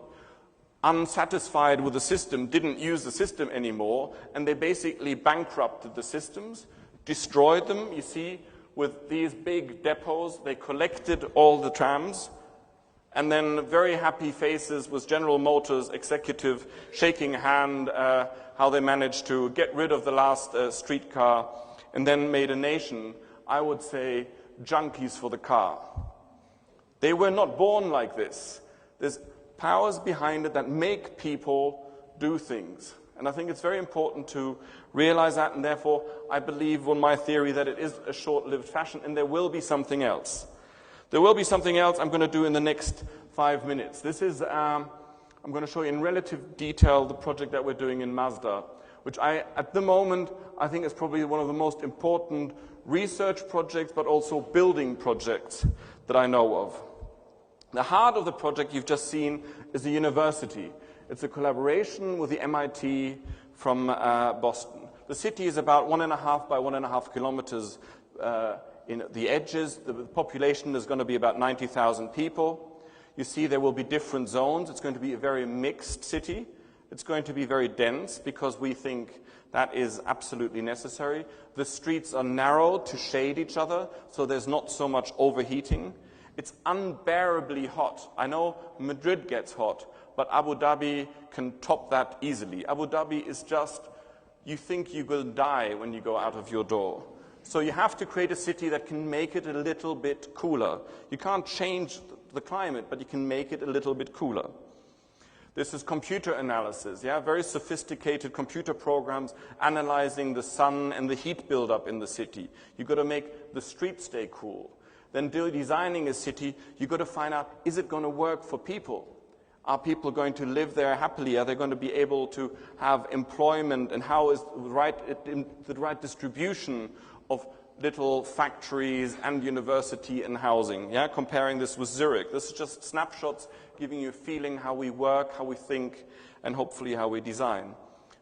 Speaker 3: unsatisfied with the system, didn't use the system anymore, and they basically bankrupted the systems, destroyed them. You see, with these big depots, they collected all the trams, and then very happy faces with General Motors executive shaking hand, how they managed to get rid of the last streetcar, and then made a nation, I would say, junkies for the car. They were not born like this. There's powers behind it that make people do things. And I think it's very important to realize that, and therefore I believe on my theory that it is a short-lived fashion, and there will be something else. There will be something else I'm going to do in the next 5 minutes. This is I'm going to show you in relative detail the project that we're doing in Mazda, which at the moment, I think is probably one of the most important research projects, but also building projects that I know of. The heart of the project you've just seen is the university. It's a collaboration with the MIT from Boston. The city is about 1.5 by 1.5 kilometers in the edges. The population is going to be about 90,000 people. You see there will be different zones. It's going to be a very mixed city. It's going to be very dense because we think that is absolutely necessary. The streets are narrow to shade each other, so there's not so much overheating. It's unbearably hot. I know Madrid gets hot, but Abu Dhabi can top that easily. Abu Dhabi is just, you think you will die when you go out of your door. So you have to create a city that can make it a little bit cooler. You can't change the climate, but you can make it a little bit cooler. This is computer analysis, very sophisticated computer programs analyzing the sun and the heat buildup in the city. You've got to make the streets stay cool. Then designing a city, you've got to find out, is it going to work for people? Are people going to live there happily? Are they going to be able to have employment? And how is the right distribution of little factories and university and housing? Comparing this with Zurich. This is just snapshots giving you a feeling how we work, how we think, and hopefully how we design.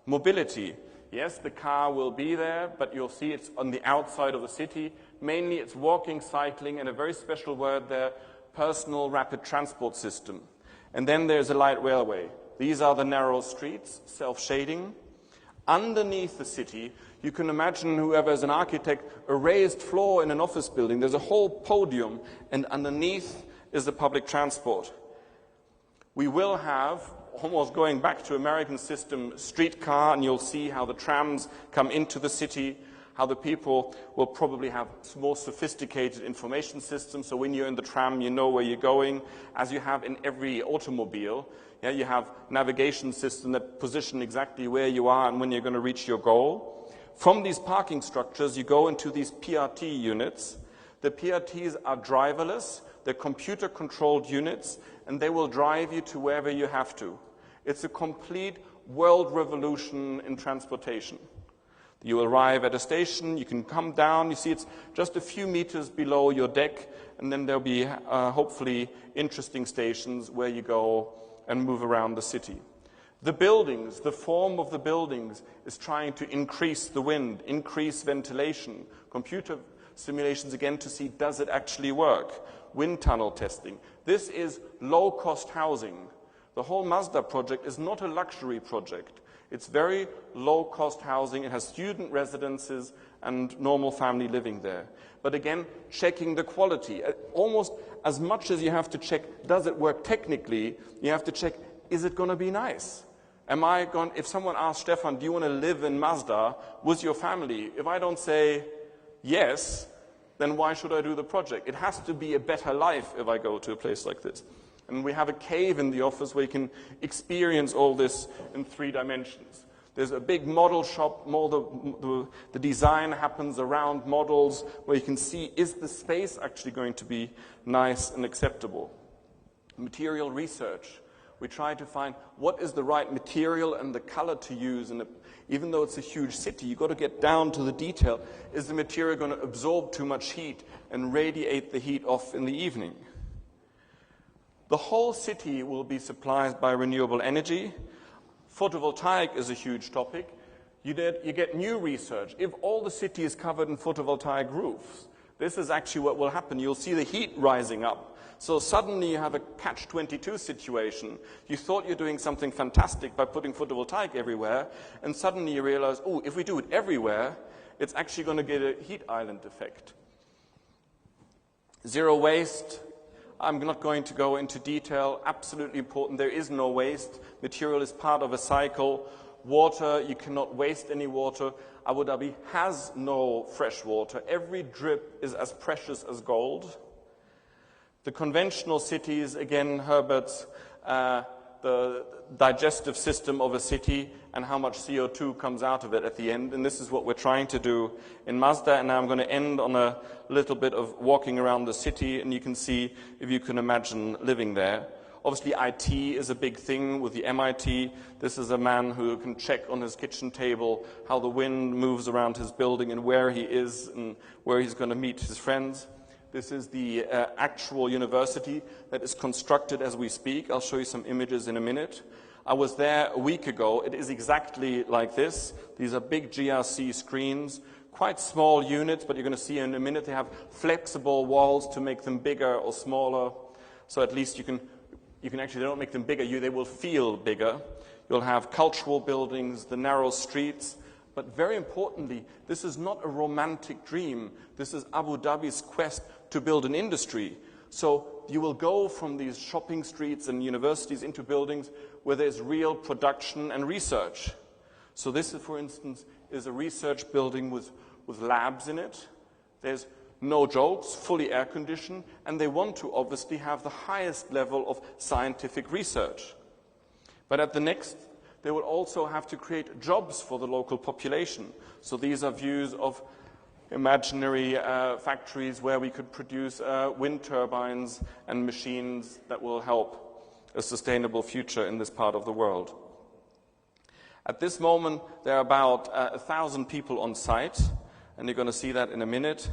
Speaker 3: Mobility. Yes, the car will be there, but you'll see it's on the outside of the city. Mainly it's walking, cycling, and a very special word there, personal rapid transport system. And then there's a light railway. These are the narrow streets, self-shading. Underneath the city, you can imagine, whoever is an architect, a raised floor in an office building. There's a whole podium, and underneath is the public transport. We will have, almost going back to American system, streetcar, and you'll see how the trams come into the city, how the people will probably have more sophisticated information systems, so when you're in the tram, you know where you're going, as you have in every automobile. You have navigation system that position exactly where you are and when you're going to reach your goal. From these parking structures, you go into these PRT units. The PRTs are driverless, they're computer-controlled units, and they will drive you to wherever you have to. It's a complete world revolution in transportation. You arrive at a station, you can come down, you see it's just a few meters below your deck, and then there'll be hopefully interesting stations where you go and move around the city. The buildings, the form of the buildings is trying to increase the wind, increase ventilation, computer simulations again to see does it actually work, wind tunnel testing. This is low-cost housing. The whole Mazda project is not a luxury project. It's very low-cost housing. It has student residences and normal family living there. But again, checking the quality. Almost as much as you have to check, does it work technically, you have to check, is it going to be nice? If someone asks Stefan, do you want to live in Mazda with your family? If I don't say yes, then why should I do the project? It has to be a better life if I go to a place like this. And we have a cave in the office where you can experience all this in 3 dimensions. There's a big model shop, the design happens around models where you can see, is the space actually going to be nice and acceptable? Material research. We try to find what is the right material and the color to use. And even though it's a huge city, you've got to get down to the detail. Is the material going to absorb too much heat and radiate the heat off in the evening? The whole city will be supplied by renewable energy. Photovoltaic is a huge topic. You get new research. If all the city is covered in photovoltaic roofs, this is actually what will happen. You'll see the heat rising up. So suddenly you have a catch-22 situation. You thought you're doing something fantastic by putting photovoltaic everywhere, and suddenly you realize, oh, if we do it everywhere, it's actually going to get a heat island effect. Zero waste. I'm not going to go into detail. Absolutely important. There is no waste. Material is part of a cycle. Water, you cannot waste any water. Abu Dhabi has no fresh water. Every drip is as precious as gold. The conventional cities, again, Herbert's, the digestive system of a city and how much CO2 comes out of it at the end. And this is what we're trying to do in Mazda. And now I'm going to end on a little bit of walking around the city. And you can see if you can imagine living there. Obviously, IT is a big thing with the MIT. This is a man who can check on his kitchen table how the wind moves around his building and where he is and where he's going to meet his friends. This is the actual university that is constructed as we speak. I'll show you some images in a minute. I was there a week ago. It is exactly like this. These are big GRC screens, quite small units, but you're going to see in a minute they have flexible walls to make them bigger or smaller. So at least you can actually, they don't make them bigger, they will feel bigger. You'll have cultural buildings, the narrow streets, but very importantly, this is not a romantic dream. This is Abu Dhabi's quest to build an industry. So you will go from these shopping streets and universities into buildings where there's real production and research. So this, for instance, is a research building with labs in it. There's no jokes, fully air-conditioned, and they want to obviously have the highest level of scientific research. But at the next, they will also have to create jobs for the local population. So these are views of imaginary factories where we could produce wind turbines and machines that will help a sustainable future in this part of the world. At this moment, there are about 1,000 people on site, and you're going to see that in a minute.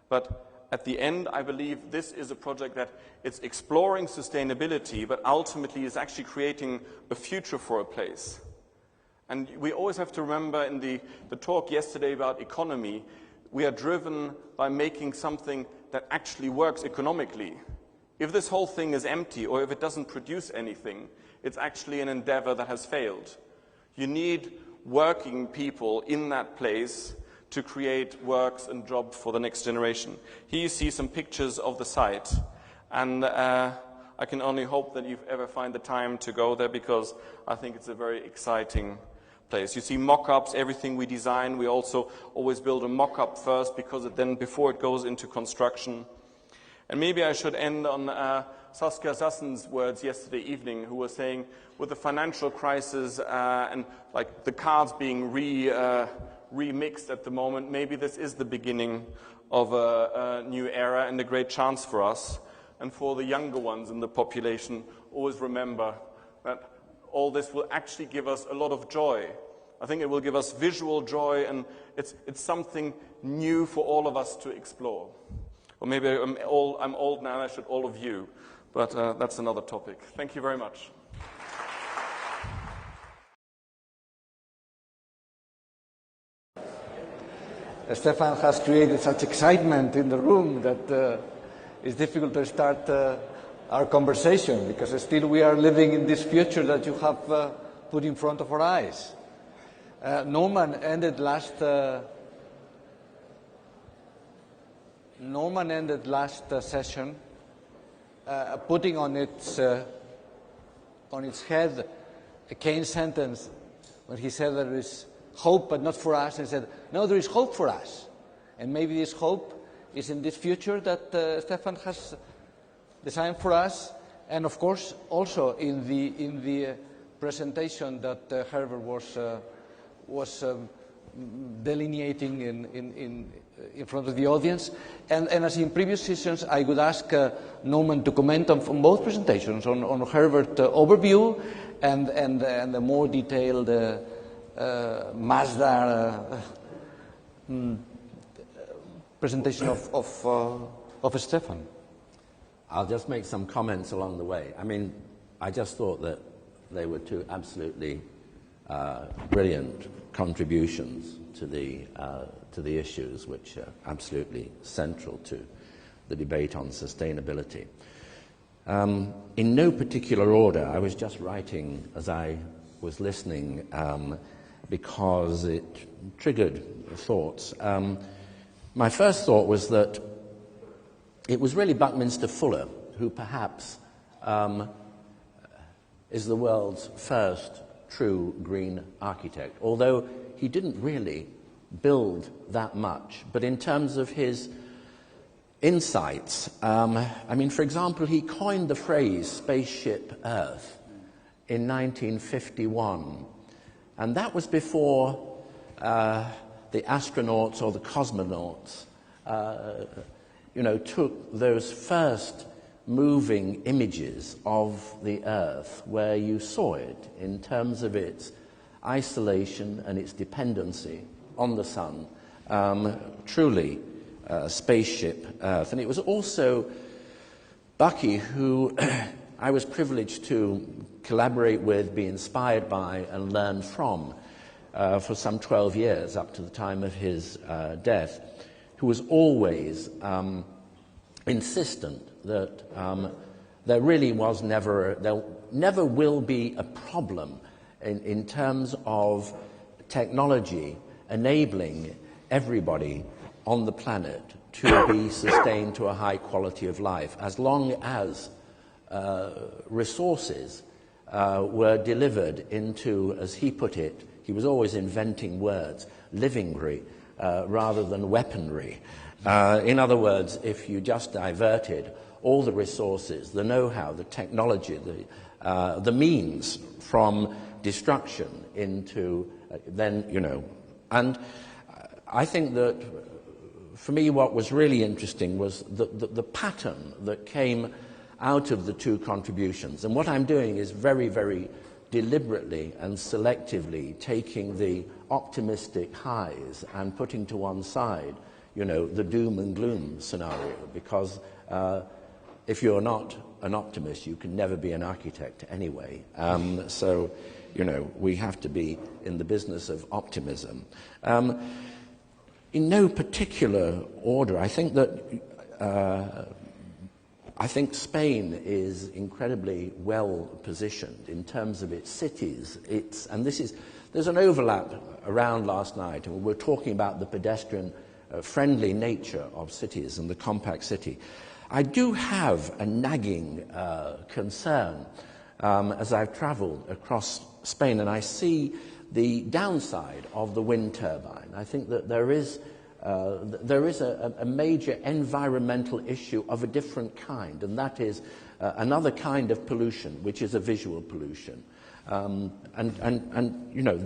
Speaker 3: But at the end, I believe this is a project that it's exploring sustainability, but ultimately is actually creating a future for a place. And we always have to remember in the talk yesterday about economy, we are driven by making something that actually works economically. If this whole thing is empty or if it doesn't produce anything, it's actually an endeavor that has failed. You need working people in that place to create works and jobs for the next generation. Here you see some pictures of the site, and I can only hope that you ever find the time to go there, because I think it's a very exciting place. You see mock-ups, everything we design, we also always build a mock-up first, because before it goes into construction. And maybe I should end on Saskia Sassen's words yesterday evening, who was saying, with the financial crisis and like the cards being remixed at the moment, maybe this is the beginning of a new era and a great chance for us. And for the younger ones in the population, always remember that all this will actually give us a lot of joy. I think it will give us visual joy, and it's something new for all of us to explore. Or maybe I'm old now, I should all of you, but that's another topic. Thank you very much.
Speaker 1: Stefan has created such excitement in the room that it's difficult to start our conversation, because still we are living in this future that you have put in front of our eyes. Norman ended last session putting on its head a Keynes sentence when he said there is hope but not for us, and said, no, there is hope for us. And maybe this hope is in this future that Stefan has designed for us, and of course also in the presentation that Herbert was delineating in front of the audience. And as in previous sessions, I would ask Norman to comment on both presentations, on Herbert overview and the more detailed Mazda presentation of Stefan.
Speaker 4: I'll just make some comments along the way. I mean, I just thought that they were two absolutely brilliant contributions to the issues which are absolutely central to the debate on sustainability. In no particular order, I was just writing as I was listening because it triggered thoughts. My first thought was that it was really Buckminster Fuller who perhaps is the world's first true green architect, although he didn't really build that much. But in terms of his insights, I mean, for example, he coined the phrase spaceship Earth in 1951, and that was before the astronauts or the cosmonauts took those first moving images of the Earth where you saw it in terms of its isolation and its dependency on the sun. Truly, spaceship Earth. And it was also Bucky who I was privileged to collaborate with, be inspired by, and learn from for some 12 years up to the time of his death, who was always insistent that there really was there never will be a problem in terms of technology enabling everybody on the planet to be sustained to a high quality of life, as long as resources were delivered into, as he put it, he was always inventing words, livingry rather than weaponry. In other words, if you just diverted all the resources, the know-how, the technology, the means from destruction into then, and I think that for me what was really interesting was the pattern that came out of the two contributions. And what I'm doing is very, very deliberately and selectively taking the optimistic highs and putting to one side, the doom and gloom scenario, because if you're not an optimist, you can never be an architect anyway. So, we have to be in the business of optimism. In no particular order, I think that Spain is incredibly well positioned in terms of its cities. There's an overlap around last night, and we're talking about the pedestrian-friendly nature of cities and the compact city. I do have a nagging concern as I've travelled across Spain, and I see the downside of the wind turbine. I think that there is a major environmental issue of a different kind, and that is another kind of pollution, which is a visual pollution.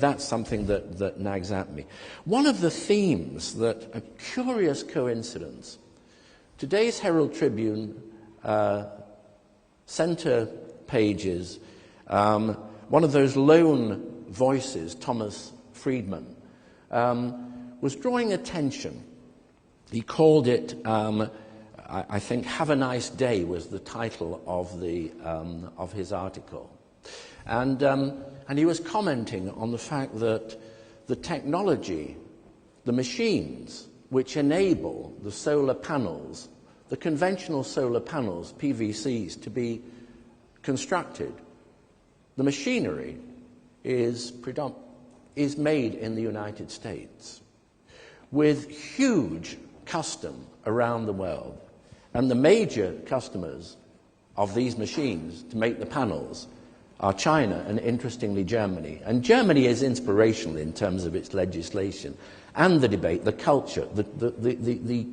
Speaker 4: That's something that nags at me. One of the themes that, a curious coincidence, today's Herald Tribune centre pages, one of those lone voices, Thomas Friedman, was drawing attention. He called it, I think, "Have a Nice Day" was the title of his article. And he was commenting on the fact that the technology, the machines which enable the solar panels, the conventional solar panels, PVCs, to be constructed, the machinery is made in the United States with huge custom around the world. And the major customers of these machines to make the panels are China and, interestingly, Germany. And Germany is inspirational in terms of its legislation and the debate, the culture, the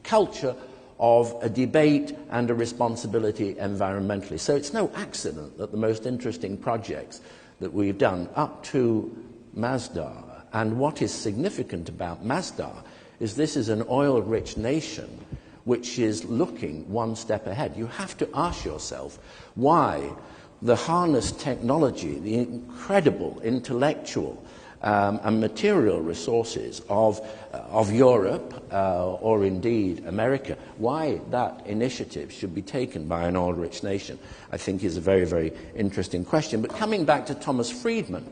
Speaker 4: culture of a debate and a responsibility environmentally. So it's no accident that the most interesting projects that we've done up to Masdar, and what is significant about Masdar is this is an oil-rich nation which is looking one step ahead. You have to ask yourself why the harness technology, the incredible intellectual and material resources of Europe or indeed America, why that initiative should be taken by an oil-rich nation, I think is a very, very interesting question. But coming back to Thomas Friedman,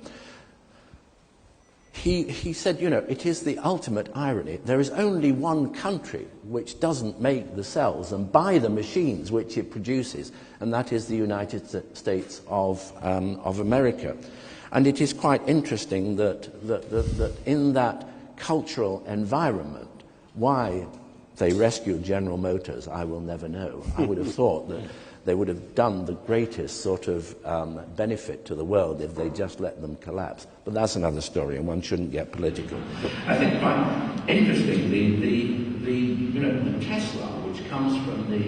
Speaker 4: he said, it is the ultimate irony. There is only one country which doesn't make the cells and buy the machines which it produces, and that is the United States of America. And it is quite interesting that in that cultural environment, why they rescued General Motors, I will never know. I would have thought that they would have done the greatest sort of benefit to the world if they just let them collapse. But that's another story, and one shouldn't get political. I think quite interestingly, the Tesla, which comes from the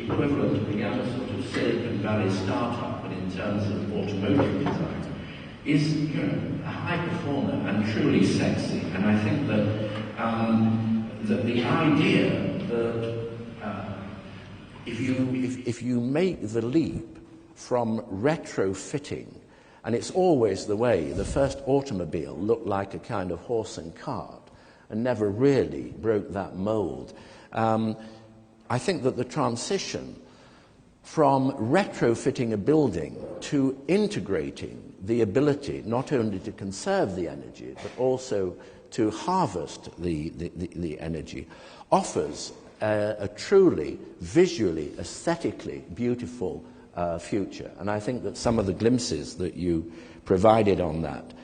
Speaker 4: equivalent of the other sort of Silicon Valley startup, but in terms of automotive design, is a high performer and truly sexy. And I think that the idea that if you make the leap from retrofitting, and it's always the way, the first automobile looked like a kind of horse and cart and never really broke that mold. I think that the transition from retrofitting a building to integrating the ability not only to conserve the energy but also to harvest the energy offers a truly visually, aesthetically beautiful future. And I think that some of the glimpses that you provided on that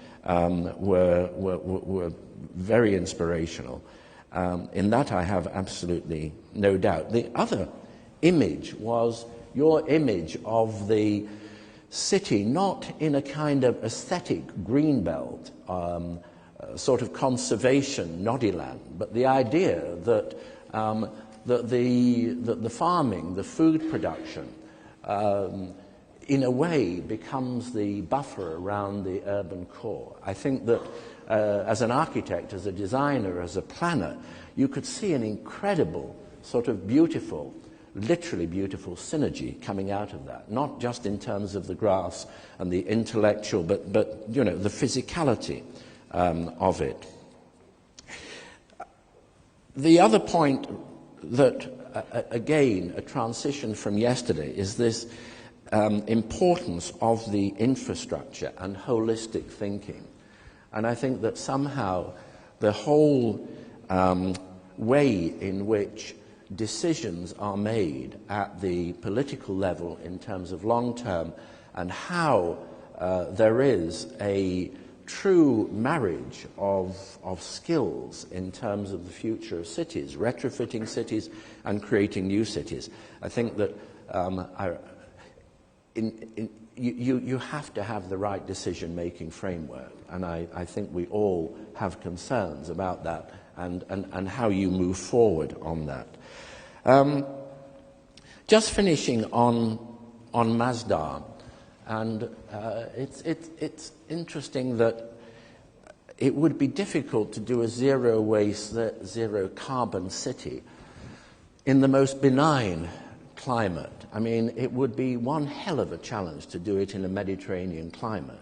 Speaker 4: were very inspirational. In that I have absolutely no doubt. The other image was your image of the city not in a kind of aesthetic greenbelt, sort of conservation noddyland, but the idea that the farming, the food production, in a way becomes the buffer around the urban core. I think that as an architect, as a designer, as a planner, you could see an incredible sort of beautiful, literally beautiful synergy coming out of that, not just in terms of the grass and the intellectual, but you know, the physicality of it. The other point that, again, a transition from yesterday is this importance of the infrastructure and holistic thinking. And I think that somehow the whole way in which decisions are made at the political level in terms of long-term, and how there is a true marriage of skills in terms of the future of cities, retrofitting cities and creating new cities. I think that you have to have the right decision-making framework, and I think we all have concerns about that and how you move forward on that. Just finishing on Masdar, and it's interesting that it would be difficult to do a zero waste, zero carbon city in the most benign climate. I mean, it would be one hell of a challenge to do it in a Mediterranean climate,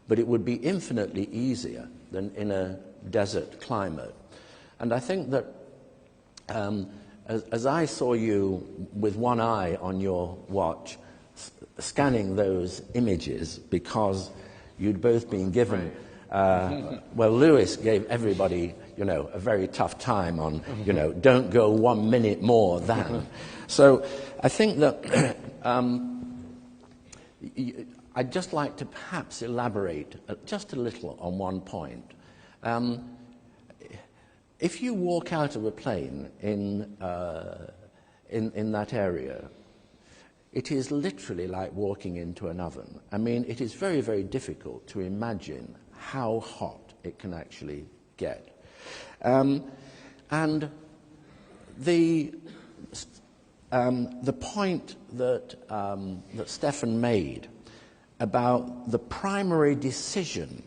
Speaker 4: but it would be infinitely easier than in a desert climate. And I think that as I saw you with one eye on your watch, scanning those images, because you'd both been given, well, Lewis gave everybody, you know, a very tough time on, you know, don't go 1 minute more than. So I think that I'd just like to perhaps elaborate just a little on one point. If you walk out of a plane in that area, it is literally like walking into an oven. I mean, it is very, very difficult to imagine how hot it can actually get. And the point that Stefan made about the primary decision,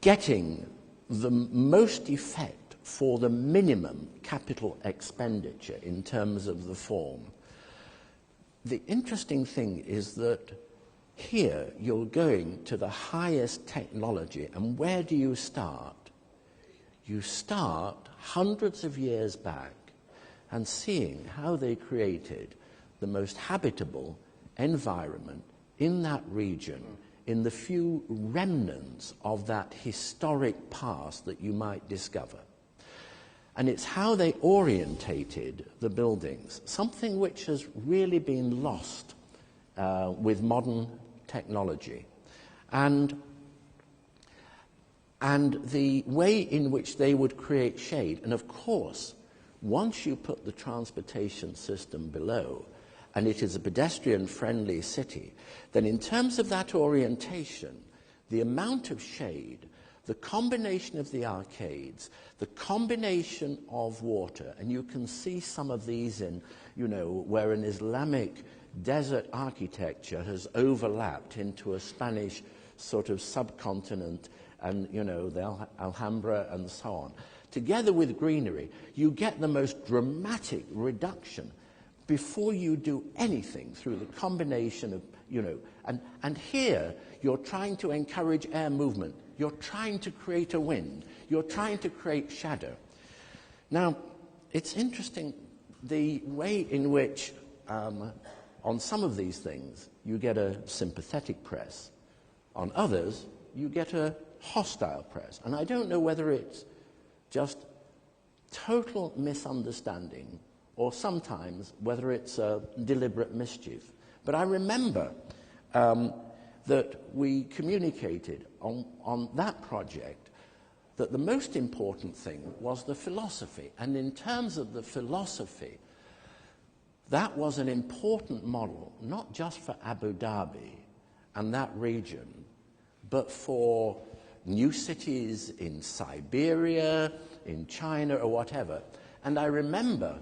Speaker 4: getting the most effect for the minimum capital expenditure in terms of the form. The interesting thing is that here you're going to the highest technology, and where do you start? You start hundreds of years back and seeing how they created the most habitable environment in that region, in the few remnants of that historic past that you might discover. And it's how they orientated the buildings, something which has really been lost with modern technology. And the way in which they would create shade. And of course, once you put the transportation system below, and it is a pedestrian-friendly city, then in terms of that orientation, the amount of shade, the combination of the arcades, the combination of water, and you can see some of these in, you know, where an Islamic desert architecture has overlapped into a Spanish sort of subcontinent, and, you know, the Alhambra and so on. Together with greenery, you get the most dramatic reduction before you do anything through the combination of, and here you're trying to encourage air movement. You're trying to create a wind. You're trying to create shadow. Now, it's interesting the way in which, on some of these things, you get a sympathetic press. On others, you get a hostile press. And I don't know whether it's just total misunderstanding or sometimes whether it's a deliberate mischief. But I remember that we communicated on that project that the most important thing was the philosophy. And in terms of the philosophy, that was an important model, not just for Abu Dhabi and that region, but for new cities in Siberia, in China, or whatever. And I remember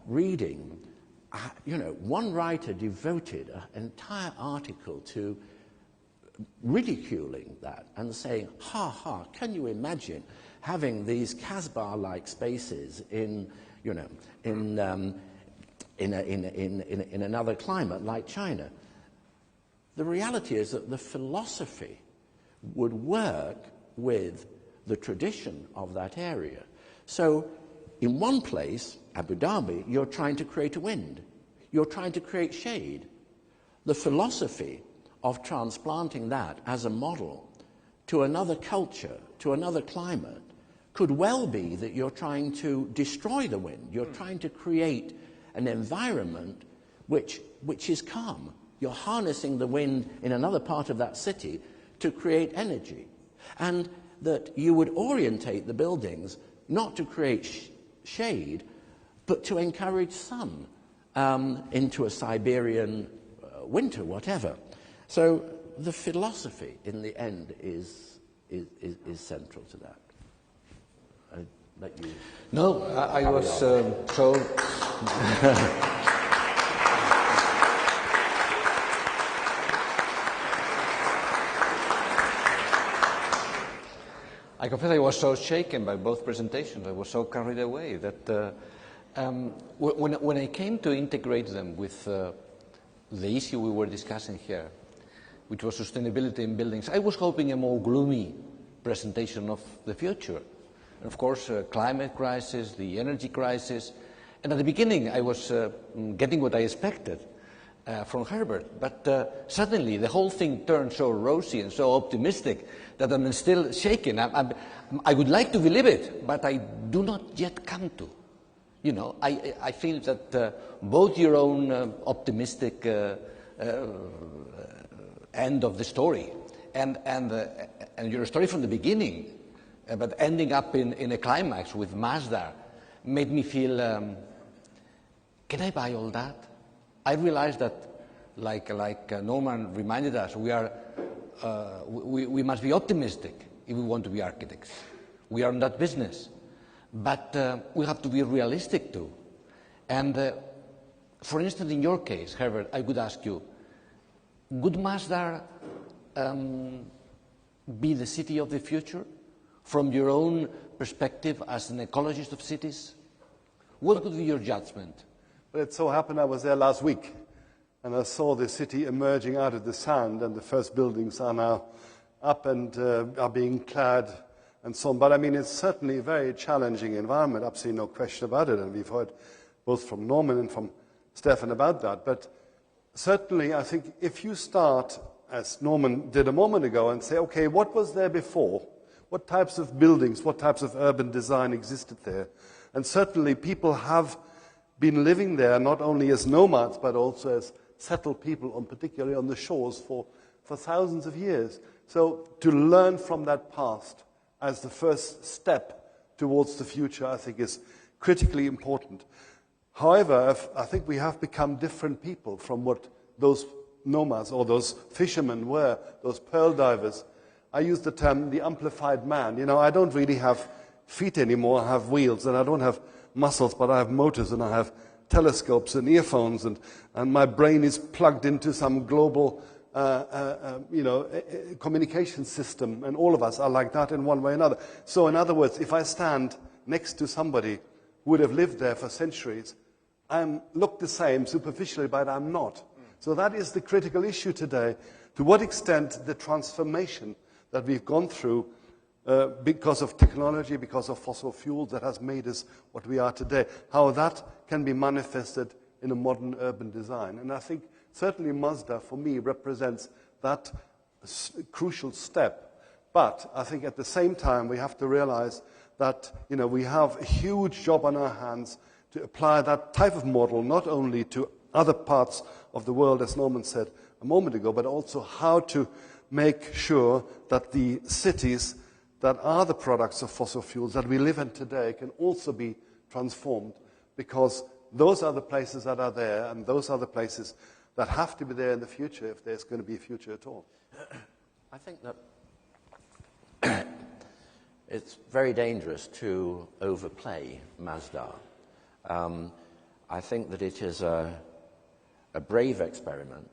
Speaker 4: reading, one writer devoted an entire article to ridiculing that and saying, can you imagine having these Casbah-like spaces in another climate like China? The reality is that the philosophy would work with the tradition of that area. So in one place, Abu Dhabi, you're trying to create a wind. You're trying to create shade. The philosophy of transplanting that as a model to another culture, to another climate, could well be that you're trying to destroy the wind. You're trying to create an environment which is calm. You're harnessing the wind in another part of that city to create energy. And that you would orientate the buildings not to create shade, but to encourage sun into a Siberian winter, whatever. So the philosophy, in the end, is central to that. I'd let you...
Speaker 1: No, I was so... I confess I was so shaken by both presentations. I was so carried away that when I came to integrate them with the issue we were discussing here, which was sustainability in buildings, I was hoping a more gloomy presentation of the future. And of course, climate crisis, the energy crisis. And at the beginning, I was getting what I expected from Herbert. But suddenly, the whole thing turned so rosy and so optimistic that I'm still shaken. I would like to believe it, but I do not yet come to. I feel that both your own optimistic end of the story and your story from the beginning, but ending up in a climax with Masdar, made me feel, can I buy all that? I realized that, like Norman reminded us, we must be optimistic if we want to be architects. We are in that business. But we have to be realistic too. And for instance, in your case, Herbert, I would ask you, would Masdar be the city of the future from your own perspective as an ecologist of cities? What would be your judgment?
Speaker 2: Well, it so happened I was there last week, and I saw the city emerging out of the sand, and the first buildings are now up and are being clad and so on. But I mean, it's certainly a very challenging environment, absolutely no question about it, and we've heard both from Norman and from Stefan about that. But certainly, I think if you start, as Norman did a moment ago, and say, okay, what was there before? What types of buildings, what types of urban design existed there? And certainly people have been living there not only as nomads, but also as settled people, particularly on the shores, for thousands of years. So to learn from that past as the first step towards the future, I think, is critically important. However, I think we have become different people from what those nomads or those fishermen were, those pearl divers. I use the term the amplified man. I don't really have feet anymore. I have wheels, and I don't have muscles, but I have motors, and I have telescopes and earphones, and my brain is plugged into some global communication system, and all of us are like that in one way or another. So in other words, if I stand next to somebody who would have lived there for centuries, look the same superficially, but I'm not. So that is the critical issue today. To what extent the transformation that we've gone through because of technology, because of fossil fuels that has made us what we are today, how that can be manifested in a modern urban design. And I think certainly Mazda, for me, represents that crucial step. But I think at the same time we have to realize that we have a huge job on our hands to apply that type of model not only to other parts of the world, as Norman said a moment ago, but also how to make sure that the cities that are the products of fossil fuels that we live in today can also be transformed, because those are the places that are there, and those are the places that have to be there in the future if there's going to be a future at all.
Speaker 4: I think that it's very dangerous to overplay Mazda. I think that it is a brave experiment.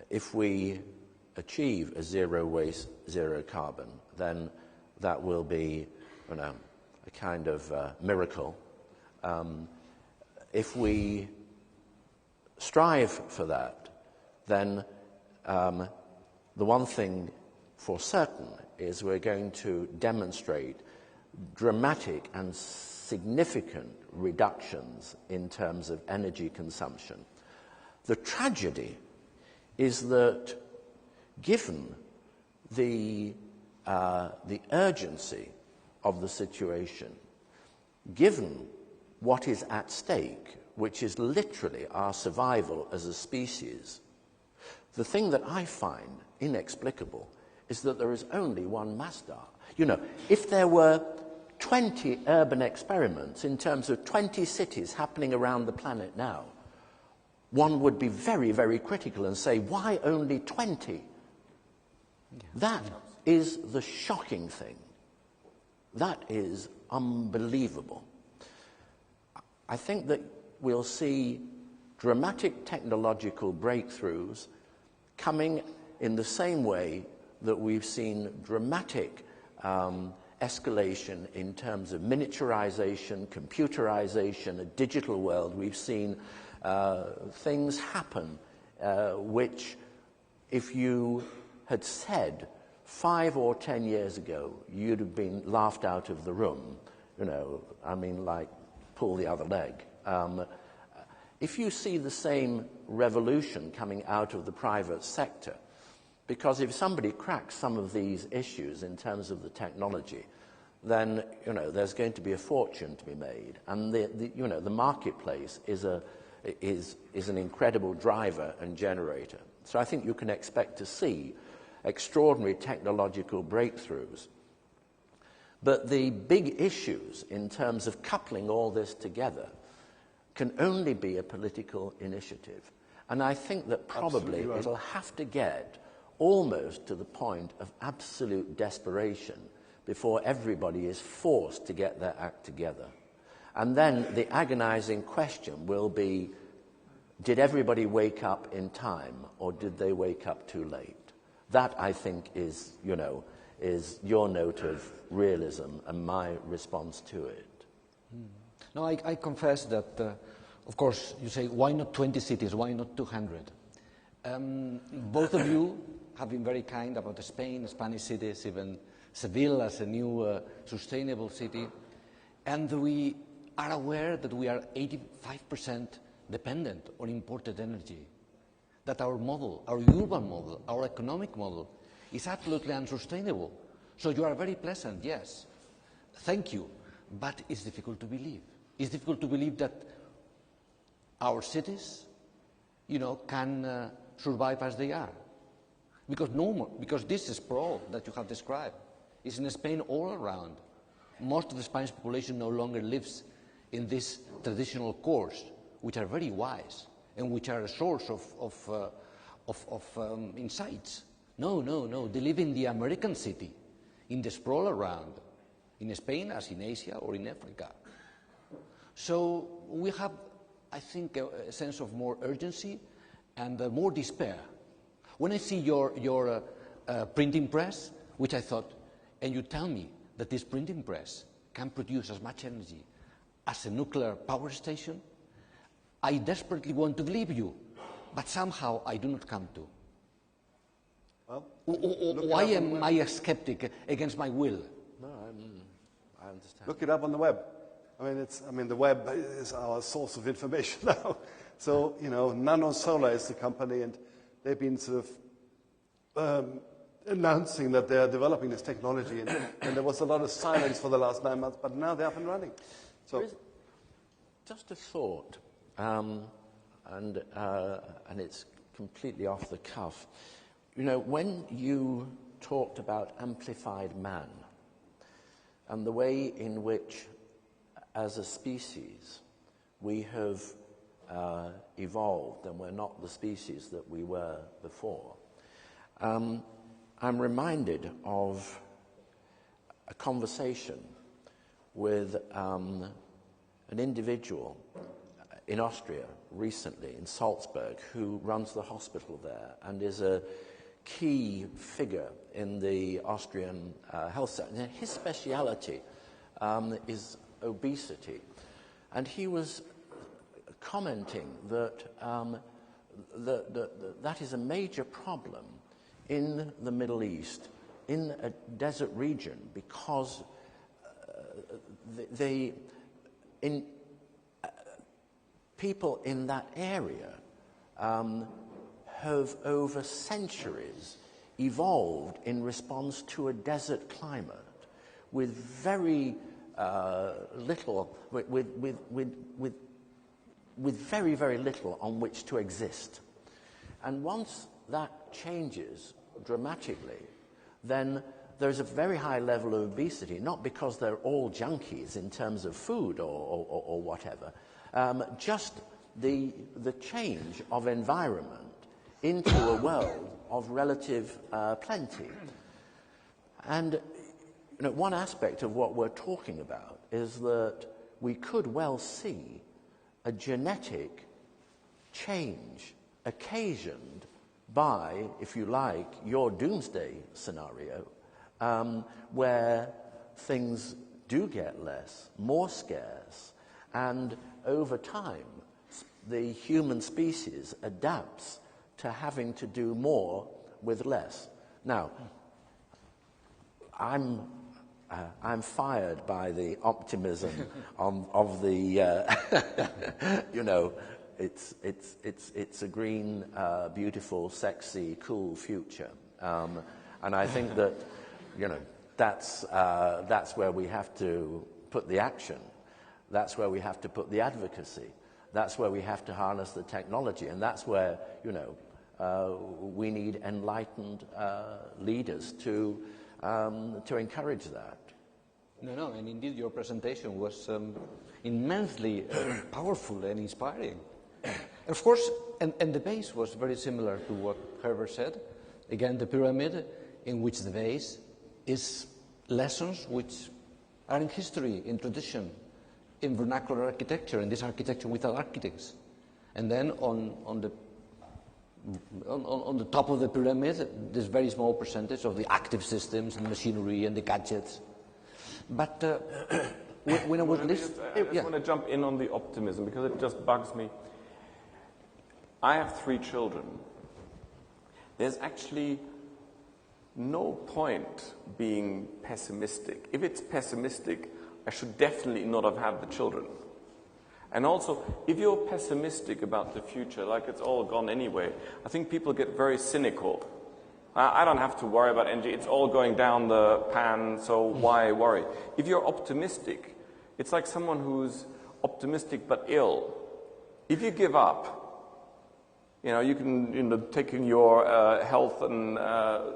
Speaker 4: If we achieve a zero waste, zero carbon, then that will be, a kind of miracle. If we strive for that, then the one thing for certain is we're going to demonstrate dramatic and significant reductions in terms of energy consumption. The tragedy is that given the urgency of the situation, given what is at stake, which is literally our survival as a species, the thing that I find inexplicable is that there is only one Mazda. If there were 20 urban experiments in terms of 20 cities happening around the planet now, one would be very, very critical and say, why only 20? That is the shocking thing. That is unbelievable. I think that we'll see dramatic technological breakthroughs coming in the same way that we've seen dramatic escalation in terms of miniaturization, computerization, a digital world. We've seen things happen which, if you had said 5 or 10 years ago, you'd have been laughed out of the room. Like pull the other leg. If you see the same revolution coming out of the private sector, because if somebody cracks some of these issues in terms of the technology, then there's going to be a fortune to be made, and the marketplace is an incredible driver and generator. So I think you can expect to see extraordinary technological breakthroughs. But the big issues in terms of coupling all this together can only be a political initiative. And I think that probably it'll have to get almost to the point of absolute desperation before everybody is forced to get their act together. And then the agonizing question will be, did everybody wake up in time, or did they wake up too late? That, I think, is your note of realism and my response to it.
Speaker 1: No, I confess that, of course, you say, why not 20 cities, why not 200? Both of you have been very kind about Spain, Spanish cities, even Seville as a new sustainable city. And we are aware that we are 85% dependent on imported energy, that our model, our urban model, our economic model is absolutely unsustainable. So you are very pleasant, yes. Thank you. But it's difficult to believe. It's difficult to believe that our cities, can survive as they are. Because this sprawl that you have described is in Spain all around. Most of the Spanish population no longer lives in these traditional cores, which are very wise and which are a source of insights. No. They live in the American city, in the sprawl around, in Spain as in Asia or in Africa. So we have, I think, a sense of more urgency and more despair. When I see your printing press, which I thought, and you tell me that this printing press can produce as much energy as a nuclear power station? I desperately want to believe you, but somehow I do not come to.
Speaker 2: Well,
Speaker 1: why am I a skeptic against my will?
Speaker 4: No, I understand.
Speaker 2: Look it up on the web. I mean, the web is our source of information now. So, you know, NanoSolar is the company, and they've been sort of announcing that they're developing this technology, and there was a lot of silence for the last 9 months, but now they're up and running. So,
Speaker 4: just a thought, and it's completely off the cuff. You know, when you talked about amplified man and the way in which, as a species, we have evolved and we're not the species that we were before, I'm reminded of a conversation with an individual in Austria recently, in Salzburg, who runs the hospital there and is a key figure in the Austrian health sector. His speciality is obesity, and he was commenting that that is a major problem in the Middle East, in a desert region, because people in that area have over centuries evolved in response to a desert climate with very little, with very, very little on which to exist. And once that changes dramatically, then there's a very high level of obesity, not because they're all junkies in terms of food or whatever, just the change of environment into a world of relative plenty. And you know, one aspect of what we're talking about is that we could well see a genetic change occasioned by, if you like, your doomsday scenario, where things do get less, more scarce, and over time the human species adapts to having to do more with less. Now, I'm fired by the optimism of the, you know, it's a green, beautiful, sexy, cool future, and I think that, you know, that's where we have to put the action. That's where we have to put the advocacy. That's where we have to harness the technology, and that's where, you know, we need enlightened leaders to encourage that.
Speaker 1: No, and indeed your presentation was immensely powerful and inspiring. And of course, and the base was very similar to what Herbert said. Again, the pyramid, in which the base is lessons which are in history, in tradition, in vernacular architecture, in this architecture without architects. And then on the top of the pyramid, this very small percentage of the active systems and machinery and the gadgets. But when I was listening...
Speaker 3: I just want to jump in on the optimism, because it just bugs me. I have 3 children. There's actually no point being pessimistic. If it's pessimistic, I should definitely not have had the children. And also, if you're pessimistic about the future, like it's all gone anyway, I think people get very cynical. I don't have to worry about energy, it's all going down the pan, so why worry? If you're optimistic, it's like someone who's optimistic but ill. If you give up, you know, you can, you know, take in your health and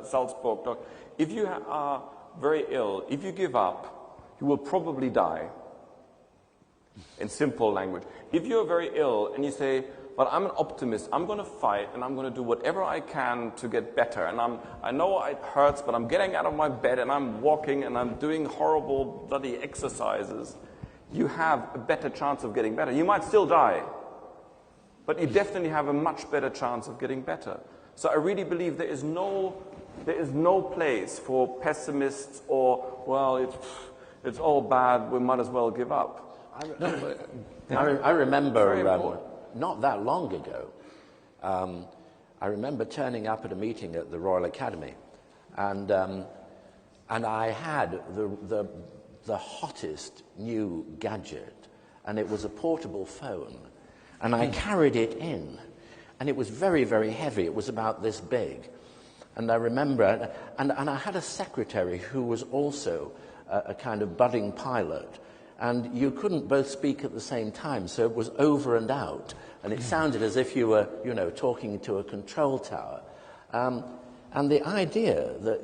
Speaker 3: Salzburg doc. If you are very ill, if you give up, you will probably die. In simple language. If you're very ill and you say, but I'm an optimist, I'm going to fight and I'm going to do whatever I can to get better, and I know it hurts, but I'm getting out of my bed and I'm walking and I'm doing horrible bloody exercises, you have a better chance of getting better. You might still die, but you definitely have a much better chance of getting better. So I really believe there is no place for pessimists or, well, it's all bad, we might as well give up.
Speaker 4: I remember not that long ago, I remember turning up at a meeting at the Royal Academy, and I had the hottest new gadget, and it was a portable phone, and I carried it in, and it was very, very heavy. It was about this big. And I remember, and I had a secretary who was also a kind of budding pilot, and you couldn't both speak at the same time, so it was over and out, and it sounded as if you were, talking to a control tower. And the idea that,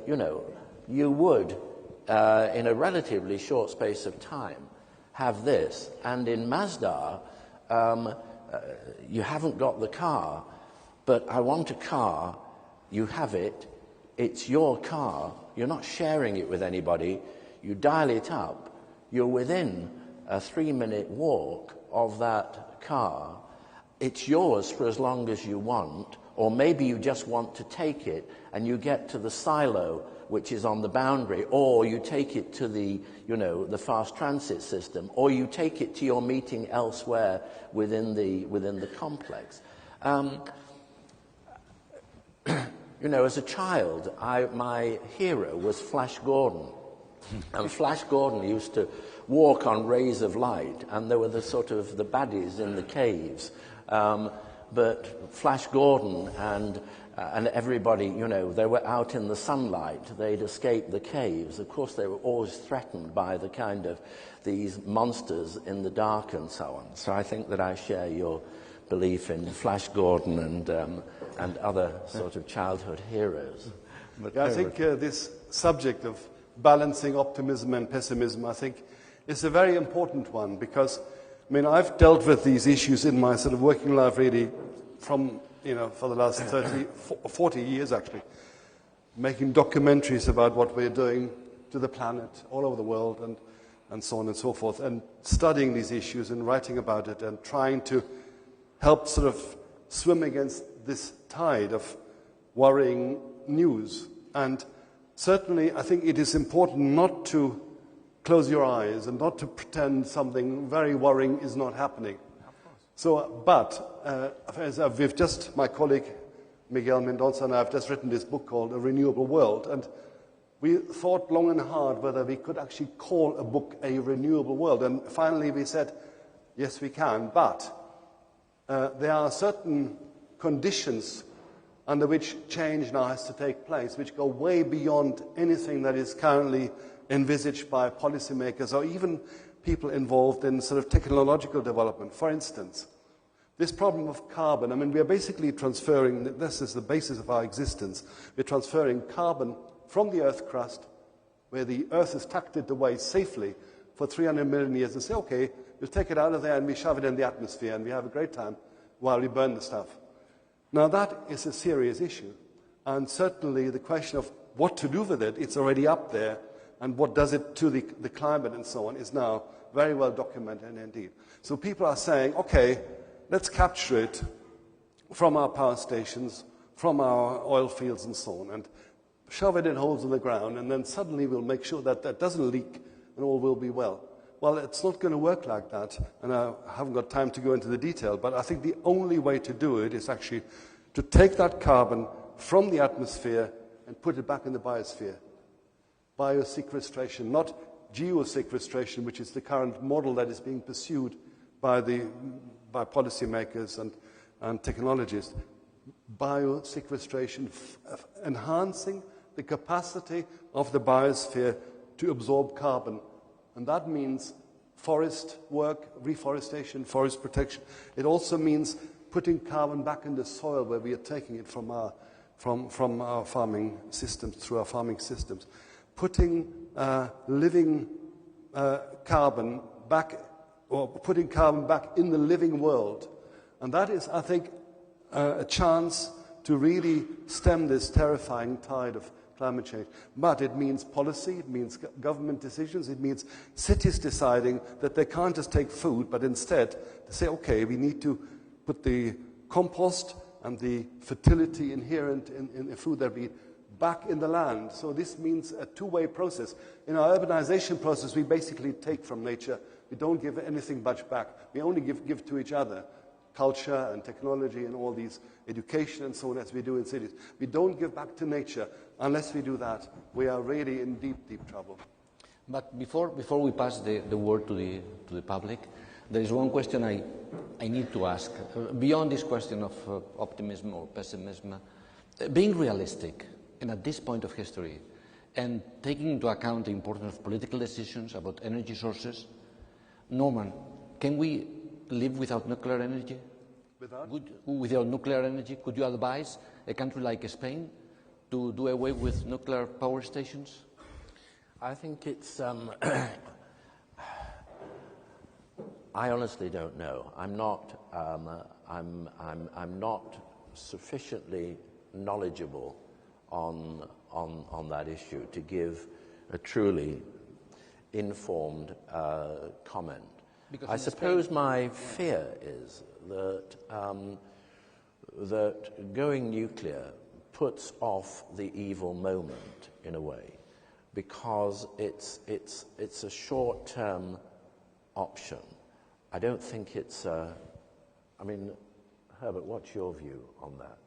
Speaker 4: you would, in a relatively short space of time, have this, and in Mazda, you haven't got the car, but I want a car. You have it, it's your car, you're not sharing it with anybody, you dial it up, you're within a 3-minute walk of that car, it's yours for as long as you want, or maybe you just want to take it and you get to the silo which is on the boundary, or you take it to the, the fast transit system, or you take it to your meeting elsewhere within the complex. As a child, my hero was Flash Gordon. And Flash Gordon used to walk on rays of light, and there were the baddies in the caves. But Flash Gordon and everybody, they were out in the sunlight. They'd escaped the caves. Of course, they were always threatened by the kind of these monsters in the dark and so on. So I think that I share your belief in Flash Gordon and other sort of childhood heroes.
Speaker 2: But I think this subject of balancing optimism and pessimism, I think, is a very important one, because, I've dealt with these issues in my sort of working life really from, for the last 40 years actually, making documentaries about what we're doing to the planet all over the world and so on and so forth, and studying these issues and writing about it and trying to help sort of swim against this tide of worrying news. And certainly I think it is important not to close your eyes and not to pretend something very worrying is not happening. So, but my colleague Miguel Mendonça and I have just written this book called A Renewable World, and we thought long and hard whether we could actually call a book A Renewable World, and finally we said, yes we can, but there are certain conditions under which change now has to take place, which go way beyond anything that is currently envisaged by policymakers or even people involved in sort of technological development. For instance, this problem of carbon, we are basically transferring, this is the basis of our existence, we're transferring carbon from the Earth crust, where the Earth is tucked it away safely for 300 million years, and say, okay, we'll take it out of there and we shove it in the atmosphere and we have a great time while we burn the stuff. Now that is a serious issue, and certainly the question of what to do with it, it's already up there, and what does it to the climate and so on is now very well documented indeed. So people are saying, okay, let's capture it from our power stations, from our oil fields and so on, and shove it in holes in the ground, and then suddenly we'll make sure that that doesn't leak and all will be well. Well, it's not going to work like that, and I haven't got time to go into the detail, but I think the only way to do it is actually to take that carbon from the atmosphere and put it back in the biosphere. Biosequestration, not geosequestration, which is the current model that is being pursued by policymakers and technologists. Biosequestration, enhancing the capacity of the biosphere to absorb carbon. And that means forest work, reforestation, forest protection. It also means putting carbon back in the soil where we are taking it from our farming systems, through our farming systems. Putting living carbon back, or putting carbon back in the living world. And that is, I think, a chance to really stem this terrifying tide of climate change. But it means policy, it means government decisions, it means cities deciding that they can't just take food, but instead to say, okay, we need to put the compost and the fertility inherent in the food that we eat back in the land. So this means a two-way process. In our urbanization process, we basically take from nature We don't give anything much back. We only give to each other culture and technology and all these education and so on as we do in cities. We don't give back to nature. Unless we do that, we are really in deep, deep trouble.
Speaker 1: But before we pass the word to the public, there is one question I need to ask. Beyond this question of optimism or pessimism, being realistic, and at this point of history, and taking into account the importance of political decisions about energy sources, Norman, can we live without nuclear energy? Without nuclear energy? Could you advise a country like Spain to do away with nuclear power stations?
Speaker 4: I think it's. I honestly don't know. I'm not. I'm not sufficiently knowledgeable on that issue to give a truly informed comment. Because I suppose my fear is that that going nuclear puts off the evil moment in a way, because it's a short-term option. I don't think it's I mean, Herbert, what's your view on that?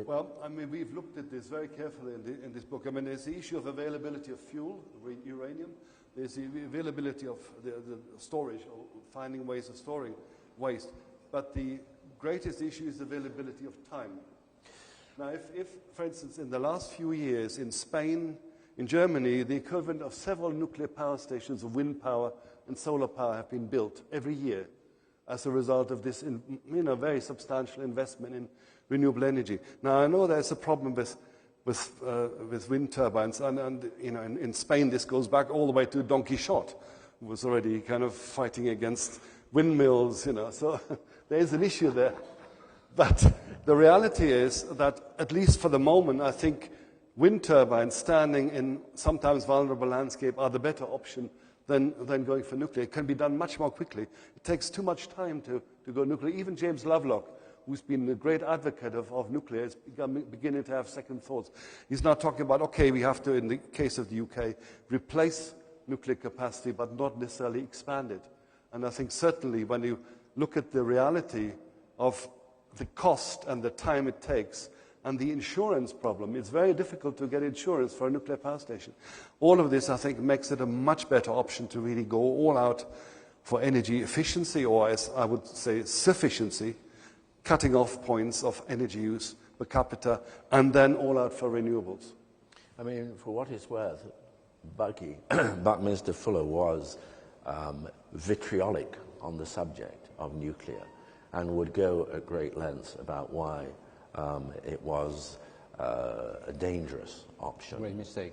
Speaker 2: Well, we've looked at this very carefully in this book. There's the issue of availability of fuel, uranium. There's the availability of the storage, or finding ways of storing waste. But the greatest issue is the availability of time. Now, if, for instance, in the last few years in Spain, in Germany, the equivalent of several nuclear power stations of wind power and solar power have been built every year as a result of this very substantial investment in renewable energy. Now, I know there's a problem with wind turbines, and in Spain this goes back all the way to Don Quixote, who was already kind of fighting against windmills, so there is an issue there. But the reality is that, at least for the moment, I think wind turbines standing in sometimes vulnerable landscape are the better option than going for nuclear. It can be done much more quickly. It takes too much time to go nuclear. Even James Lovelock, who's been a great advocate of nuclear, is beginning to have second thoughts. He's now talking about, okay, we have to, in the case of the UK, replace nuclear capacity, but not necessarily expand it. And I think certainly when you look at the reality of the cost and the time it takes, and the insurance problem, it's very difficult to get insurance for a nuclear power station. All of this, I think, makes it a much better option to really go all out for energy efficiency, or as I would say, sufficiency, cutting off points of energy use per capita, and then all out for renewables.
Speaker 4: For what it's worth, Buckminster Fuller was vitriolic on the subject of nuclear, and would go at great lengths about why it was a dangerous option.
Speaker 1: Great mistake.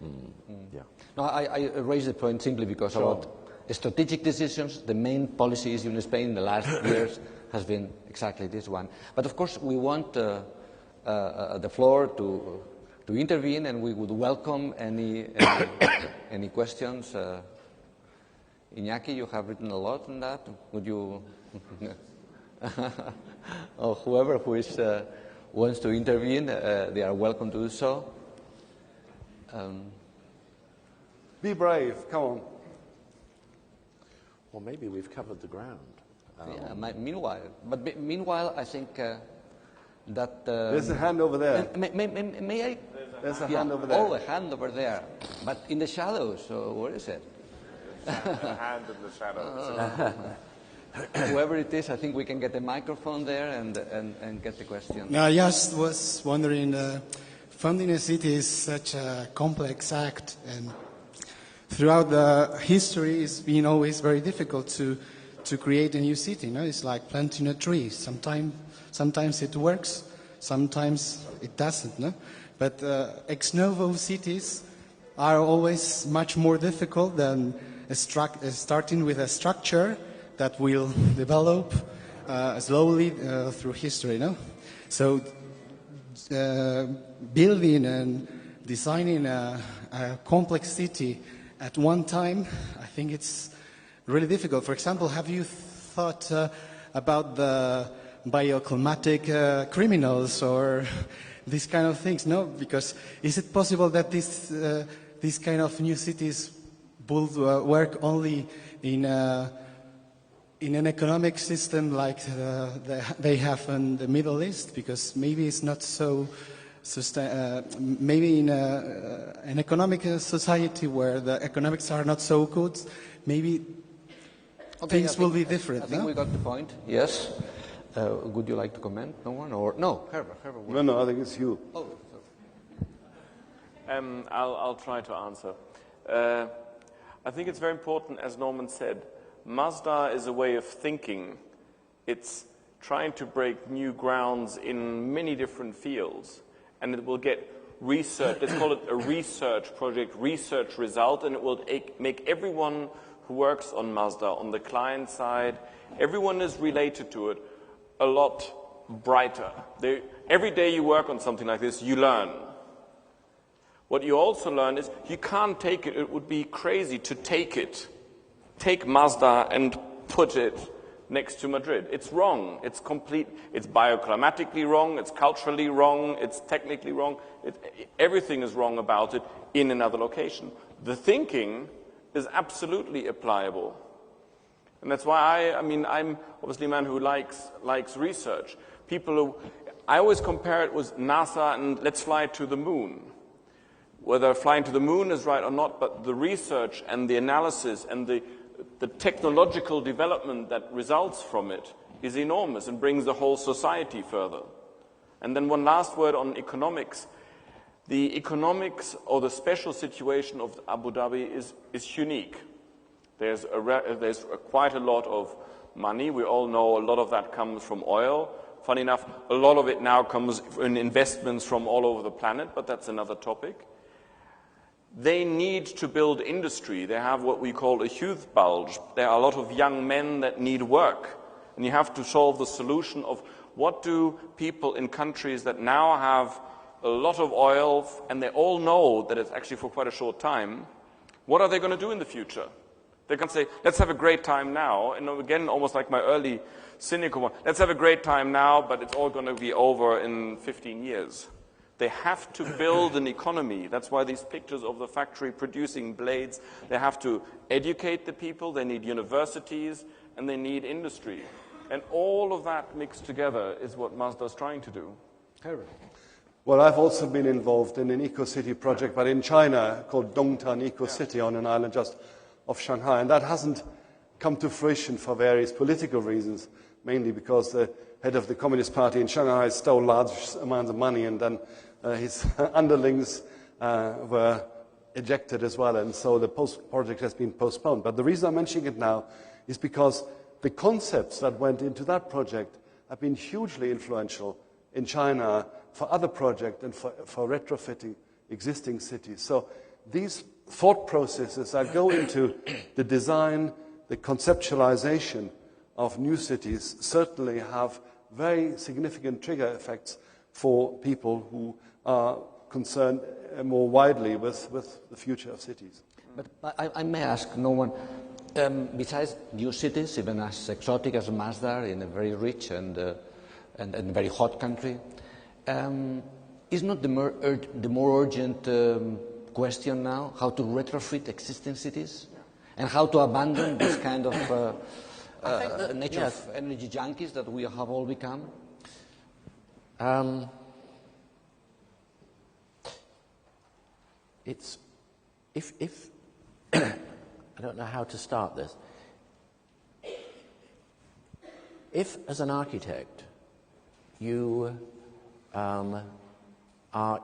Speaker 4: Yeah.
Speaker 1: No, I raise the point simply because about strategic decisions, the main policy issue in Spain in the last years has been exactly this one. But of course, we want the floor to intervene, and we would welcome any questions. Iñaki, you have written a lot on that. Would you, or whoever who is wants to intervene, they are welcome to do so.
Speaker 2: Be brave, come on.
Speaker 4: Well, maybe we've covered the ground.
Speaker 1: Meanwhile, I think that...
Speaker 2: there's a hand over there.
Speaker 1: May I?
Speaker 2: There's a hand over there.
Speaker 1: Oh, a hand over there. But in the shadows, so where is it?
Speaker 3: A hand in the shadows.
Speaker 1: Whoever it is, I think we can get a microphone there and get the question.
Speaker 5: No, I just was wondering, funding a city is such a complex act, and throughout the history it's been always very difficult to create a new city. It's like planting a tree. Sometimes it works, sometimes it doesn't. No? But ex novo cities are always much more difficult than starting with a structure that will develop slowly through history. No? So building and designing a complex city at one time, I think it's really difficult. For example, have you thought about the bioclimatic criminals or these kind of things? No, because is it possible that these kind of new cities would work only in in an economic system like they have in the Middle East, because maybe it's not so maybe in an economic society where the economics are not so good, maybe things will be different.
Speaker 1: I think we got the point. Yes. Would you like to comment? No one? Or no, Herbert.
Speaker 2: No, I think it's you.
Speaker 1: Oh,
Speaker 3: I'll try to answer. I think it's very important, as Norman said, Mazda is a way of thinking. It's trying to break new grounds in many different fields, and it will get research. Let's call it a research project, research result, and it will make everyone who works on Mazda, on the client side, everyone is related to it, a lot brighter. Every day you work on something like this, you learn. What you also learn is you can't take it. It would be crazy to take Mazda and put it next to Madrid. It's wrong. It's complete. It's bioclimatically wrong. It's culturally wrong. It's technically wrong. Everything is wrong about it in another location. The thinking is absolutely applicable. And that's why I'm obviously a man who likes research. I always compare it with NASA and let's fly to the moon. Whether flying to the moon is right or not, but the research and the analysis and the technological development that results from it is enormous and brings the whole society further. And then one last word on economics. The economics or the special situation of Abu Dhabi is unique. There's quite a lot of money. We all know a lot of that comes from oil. Funny enough, a lot of it now comes in investments from all over the planet, but that's another topic. They need to build industry. They have what we call a youth bulge. There are a lot of young men that need work. And you have to solve the solution of what do people in countries that now have a lot of oil, and they all know that it's actually for quite a short time, what are they going to do in the future? They can say, let's have a great time now. And again, almost like my early cynical one, let's have a great time now, but it's all going to be over in 15 years. They have to build an economy. That's why these pictures of the factory producing blades, they have to educate the people, they need universities, and they need industry. And all of that mixed together is what Mazda is trying to do.
Speaker 1: Herbert.
Speaker 2: Well, I've also been involved in an eco-city project, but in China, called Dongtan Eco-City on an island just off Shanghai. And that hasn't come to fruition for various political reasons, mainly because the head of the Communist Party in Shanghai stole large amounts of money, and then his underlings were ejected as well, and so the project has been postponed. But the reason I'm mentioning it now is because the concepts that went into that project have been hugely influential in China for other projects and for retrofitting existing cities. So these thought processes that go into the design, the conceptualization of new cities certainly have very significant trigger effects for people who are concerned more widely with the future of cities.
Speaker 1: But I may ask no one, besides new cities, even as exotic as Mazda in a very rich and very hot country, is not the more urgent question now how to retrofit existing cities and how to abandon this kind of nature of energy junkies that we have all become?
Speaker 4: It's if I don't know how to start this. If, as an architect, you are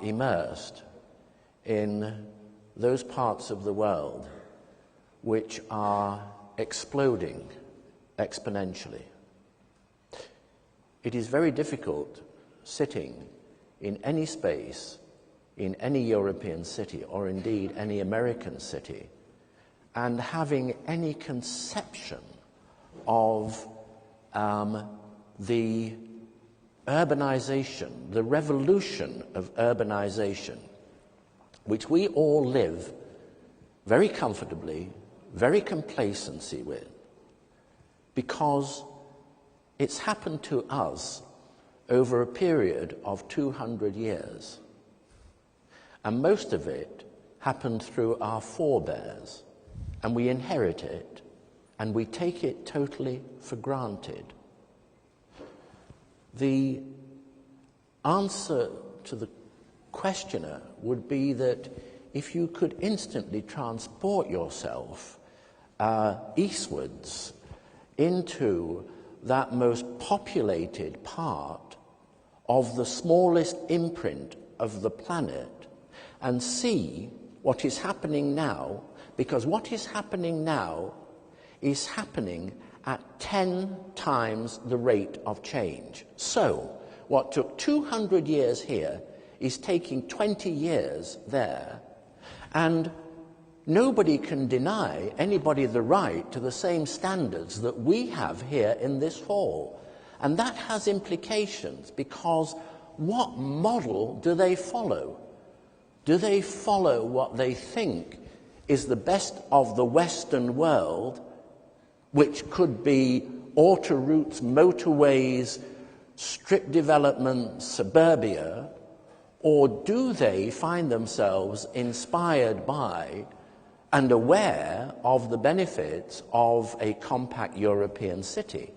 Speaker 4: immersed in those parts of the world which are exploding exponentially, it is very difficult sitting in any space, in any European city, or indeed any American city, and having any conception of the urbanization, the revolution of urbanization, which we all live very comfortably, very complacency with, because it's happened to us over a period of 200 years. And most of it happened through our forebears, and we inherit it, and we take it totally for granted. The answer to the questioner would be that if you could instantly transport yourself eastwards into that most populated part of the smallest imprint of the planet and see what is happening now, because what is happening now is happening at 10 times the rate of change. So, what took 200 years here is taking 20 years there, and nobody can deny anybody the right to the same standards that we have here in this hall. And that has implications, because what model do they follow? Do they follow what they think is the best of the Western world, which could be autoroutes, motorways, strip development, suburbia, or do they find themselves inspired by and aware of the benefits of a compact European city?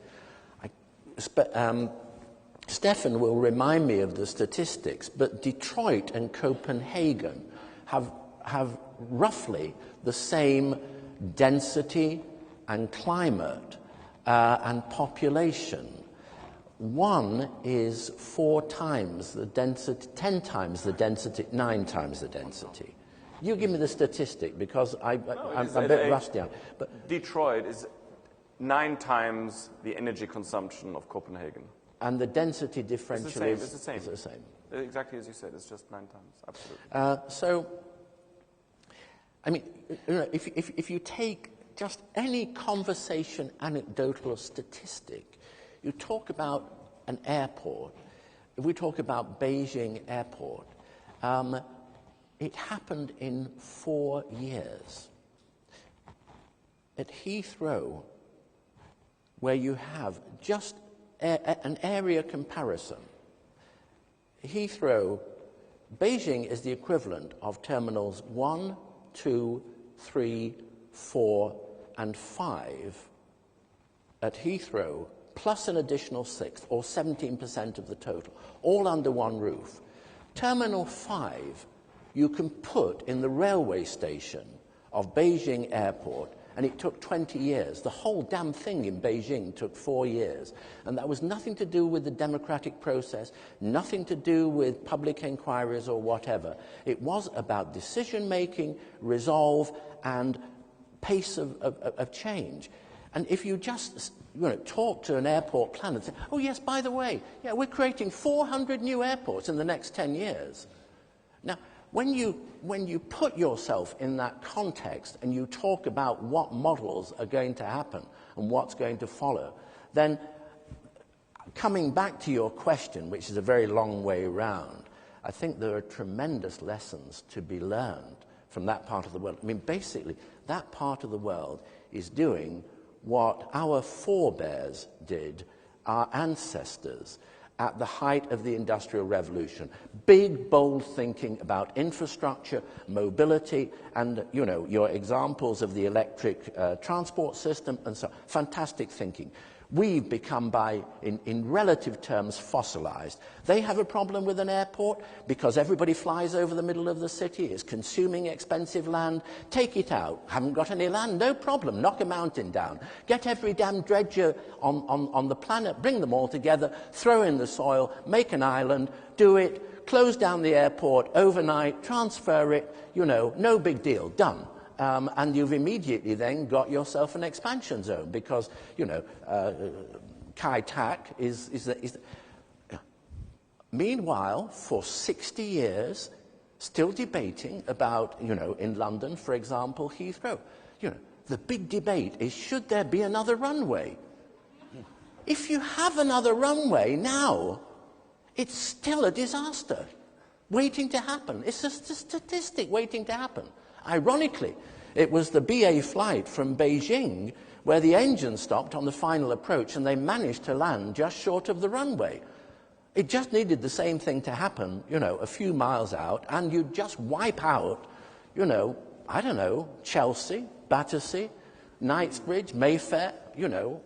Speaker 4: Stefan will remind me of the statistics, but Detroit and Copenhagen have roughly the same density and climate and population. One is 4 times the density, 10 times the density, 9 times the density. You give me the statistic, because I'm a bit rusty on it. But
Speaker 3: Detroit is 9 times the energy consumption of Copenhagen.
Speaker 4: And the density differential is
Speaker 3: the same.
Speaker 4: It's the same.
Speaker 3: Exactly as you said, it's just 9 times, absolutely.
Speaker 4: So, I mean, you know, if you take just any conversation, anecdotal or statistic, you talk about an airport. If we talk about Beijing Airport, it happened in 4 years. At Heathrow, where you have just an area comparison, Heathrow, Beijing is the equivalent of terminals 1, 2, 3, 4, and 5 at Heathrow, plus an additional 6th, or 17% of the total, all under one roof. Terminal 5 you can put in the railway station of Beijing Airport, and it took 20 years. The whole damn thing in Beijing took 4 years. And that was nothing to do with the democratic process, nothing to do with public inquiries or whatever. It was about decision-making, resolve, and pace of change. And if you just talk to an airport planner and say, oh yes, by the way, yeah, we're creating 400 new airports in the next 10 years. Now, when you put yourself in that context and you talk about what models are going to happen and what's going to follow, then coming back to your question, which is a very long way round, I think there are tremendous lessons to be learned from that part of the world. I mean, basically, that part of the world is doing what our forebears did, our ancestors, at the height of the Industrial Revolution. Big, bold thinking about infrastructure, mobility, and, your examples of the electric transport system and so on. Fantastic thinking. We've become, in relative terms, fossilized. They have a problem with an airport because everybody flies over the middle of the city, is consuming expensive land. Take it out. Haven't got any land? No problem. Knock a mountain down. Get every damn dredger on the planet, bring them all together, throw in the soil, make an island, do it, close down the airport overnight, transfer it, no big deal, done. And you've immediately then got yourself an expansion zone because, Kai Tak is Meanwhile, for 60 years, still debating about, in London, for example, Heathrow. The big debate is, should there be another runway? If you have another runway now, it's still a disaster waiting to happen. It's just a statistic waiting to happen. Ironically, it was the BA flight from Beijing where the engine stopped on the final approach and they managed to land just short of the runway. It just needed the same thing to happen, a few miles out, and you'd just wipe out, Chelsea, Battersea, Knightsbridge, Mayfair, you know,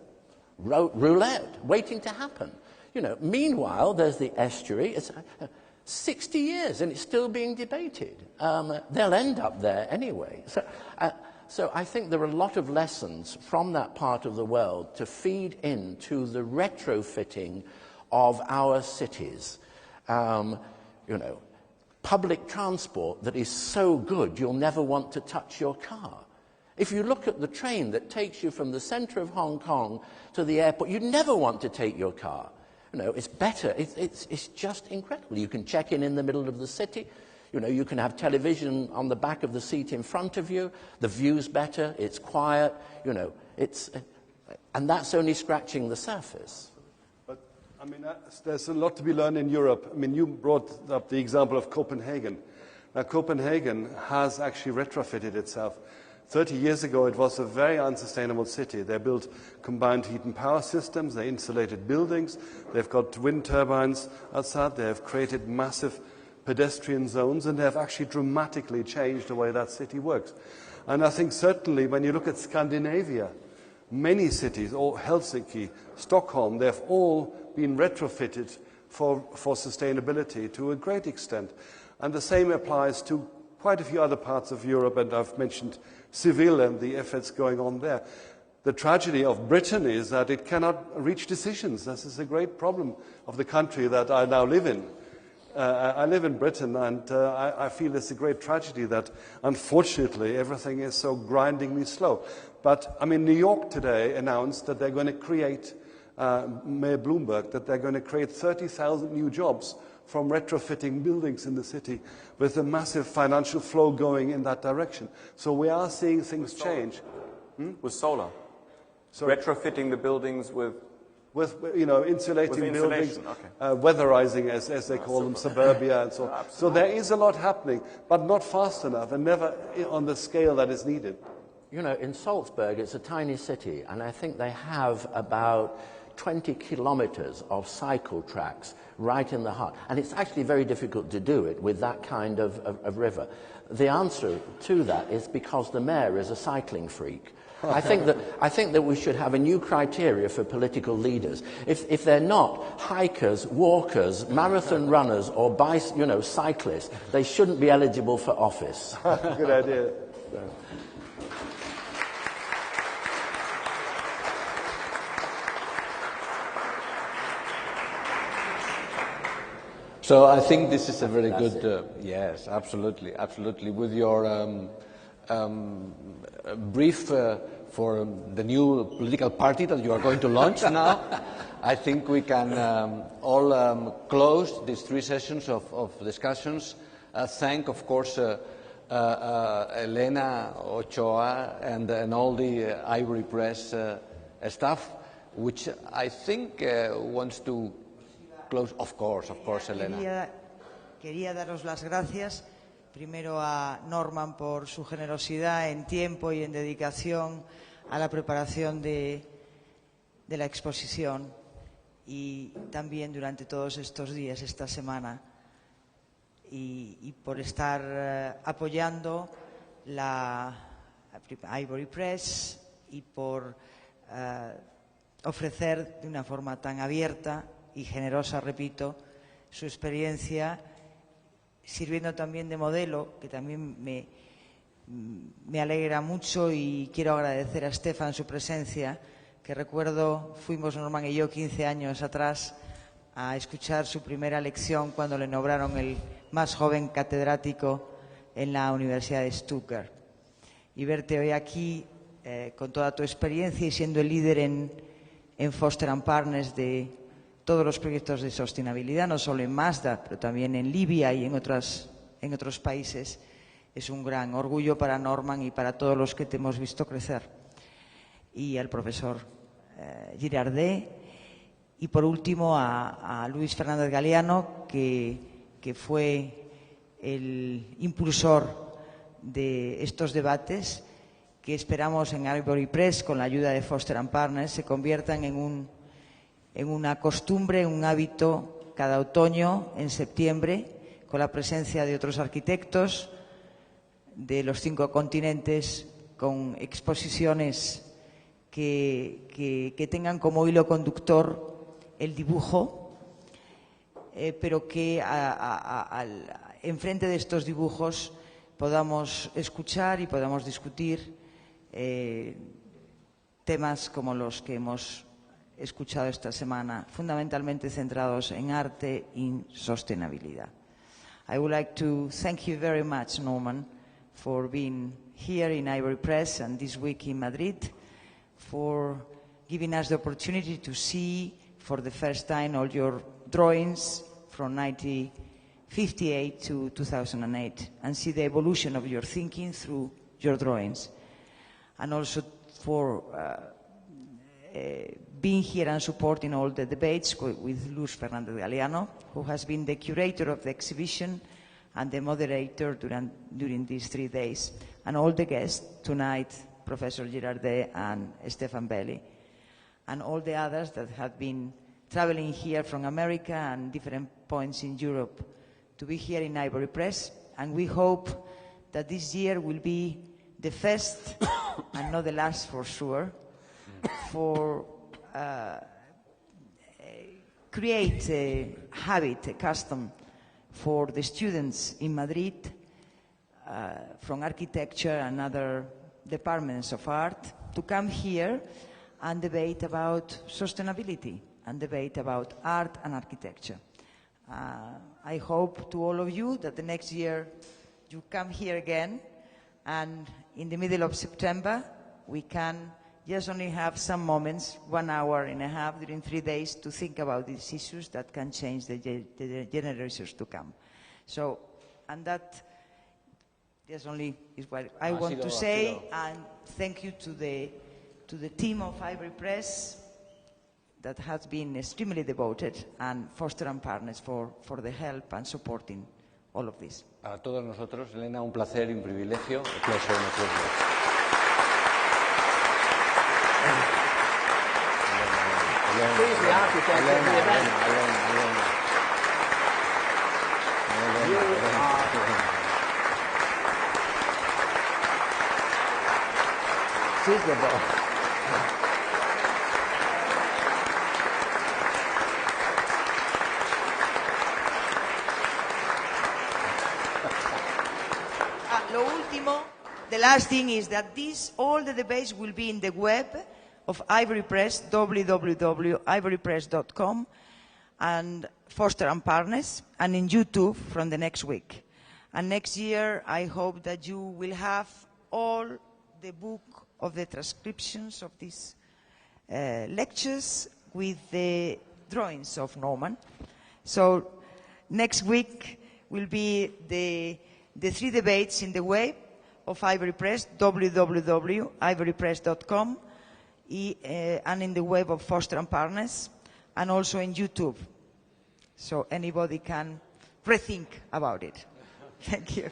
Speaker 4: roulette, waiting to happen. You know, meanwhile, there's the estuary. It's 60 years and it's still being debated. They'll end up there anyway. So I think there are a lot of lessons from that part of the world to feed into the retrofitting of our cities. You know, public transport that is so good you'll never want to touch your car. If you look at the train that takes you from the center of Hong Kong to the airport, you'd never want to take your car. You know, it's better. It's just incredible. You can check in the middle of the city. You know, you can have television on the back of the seat in front of you. The view's better. It's quiet. You know, and that's only scratching the surface.
Speaker 2: But, I mean, there's a lot to be learned in Europe. I mean, you brought up the example of Copenhagen. Now, Copenhagen has actually retrofitted itself. 30 years ago, it was a very unsustainable city. They built combined heat and power systems. They insulated buildings. They've got wind turbines outside. They have created massive pedestrian zones, and they have actually dramatically changed the way that city works. And I think certainly when you look at Scandinavia, many cities, or Helsinki, Stockholm, they've all been retrofitted for sustainability to a great extent. And the same applies to quite a few other parts of Europe, and I've mentioned Seville and the efforts going on there. The tragedy of Britain is that it cannot reach decisions. This is a great problem of the country that I now live in. I live in Britain, and I feel it's a great tragedy that, unfortunately, everything is so grindingly slow. But, I mean, New York today announced that they're going to create, Mayor Bloomberg, that they're going to create 30,000 new jobs from retrofitting buildings in the city, with a massive financial flow going in that direction. So we are seeing things change.
Speaker 3: With solar.
Speaker 2: So
Speaker 3: Retrofitting the buildings with
Speaker 2: you know, insulating buildings,
Speaker 3: okay.
Speaker 2: Weatherizing, as they call them, suburbia and so on. So there is a lot happening, but not fast enough and never on the scale that is needed.
Speaker 4: You know, in Salzburg, it's a tiny city, and I think they have about 20 kilometers of cycle tracks right in the heart. And it's actually very difficult to do it with that kind of river. The answer to that is because the mayor is a cycling freak. I think that we should have a new criteria for political leaders. If they're not hikers, walkers, marathon runners, or cyclists, they shouldn't be eligible for office.
Speaker 2: Good idea.
Speaker 1: So I think this is a very good, yes, absolutely, absolutely. With your brief for the new political party that you are going to launch now, I think we can all close these 3 sessions of discussions. Thank, of course, Elena, Ochoa, and all the Ivorypress staff, which I think wants to close. Of course, Elena.
Speaker 6: Quería daros las gracias. Primero a Norman por su generosidad en tiempo y en dedicación a la preparación de la exposición, y también durante todos estos días, esta semana, y por estar apoyando la Ivorypress y por ofrecer de una forma tan abierta y generosa, repito, su experiencia, sirviendo también de modelo, que también me alegra mucho, y quiero agradecer a Stefan su presencia, que recuerdo, fuimos Norman y yo 15 años atrás a escuchar su primera lección cuando le nombraron el más joven catedrático en la Universidad de Stuttgart. Y verte hoy aquí con toda tu experiencia y siendo el líder en Foster & Partners de todos los proyectos de sostenibilidad, no solo en Mazda, pero también en Libia y en otros países, es un gran orgullo para Norman y para todos los que te hemos visto crecer. Y al profesor Girardet, y por último a Luis Fernández Galeano, que fue el impulsor de estos debates, que esperamos en Ivorypress, con la ayuda de Foster & Partners, se conviertan en una costumbre, un hábito cada otoño, en septiembre, con la presencia de otros arquitectos de los 5 continentes, con exposiciones que tengan como hilo conductor el dibujo, pero que enfrente de estos dibujos podamos escuchar y podamos discutir temas como los que hemos escuchado esta semana, fundamentalmente centrados en arte y sostenibilidad. I would like to thank you very much, Norman, for being here in Ivorypress and this week in Madrid, for giving us the opportunity to see for the first time all your drawings from 1958 to 2008 and see the evolution of your thinking through your drawings. And also for being here and supporting all the debates with Luz Fernandez Galeano, who has been the curator of the exhibition and the moderator during these 3 days, and all the guests tonight, Professor Girardet and Stefan Behling, and all the others that have been traveling here from America and different points in Europe to be here in Ivorypress. And we hope that this year will be the first and not the last for sure, for create a habit, a custom for the students in Madrid from architecture and other departments of art to come here and debate about sustainability and debate about art and architecture. I hope to all of you that the next year you come here again, and in the middle of September we can just only have some moments, 1 hour and a half during 3 days, to think about these issues that can change the generations to come. So, and that just only is what I want to say, and thank you to the team of Ivorypress that has been extremely devoted, and Foster and Partners for the help and supporting all of this.
Speaker 1: Para todos nosotros, Elena, un placer y un privilegio. A pleasure and a privilege.
Speaker 4: Who's the architect of the event? She's the boss.
Speaker 6: Lo último, the last thing is that all the debates will be in the web of Ivorypress, www.ivorypress.com, and Foster and Partners, and in YouTube from the next week. And next year, I hope that you will have all the book of the transcriptions of these lectures with the drawings of Norman. So next week will be the 3 debates in the web of Ivorypress, www.ivorypress.com, and in the web of Foster and Partners, and also in YouTube. So anybody can rethink about it. Thank you.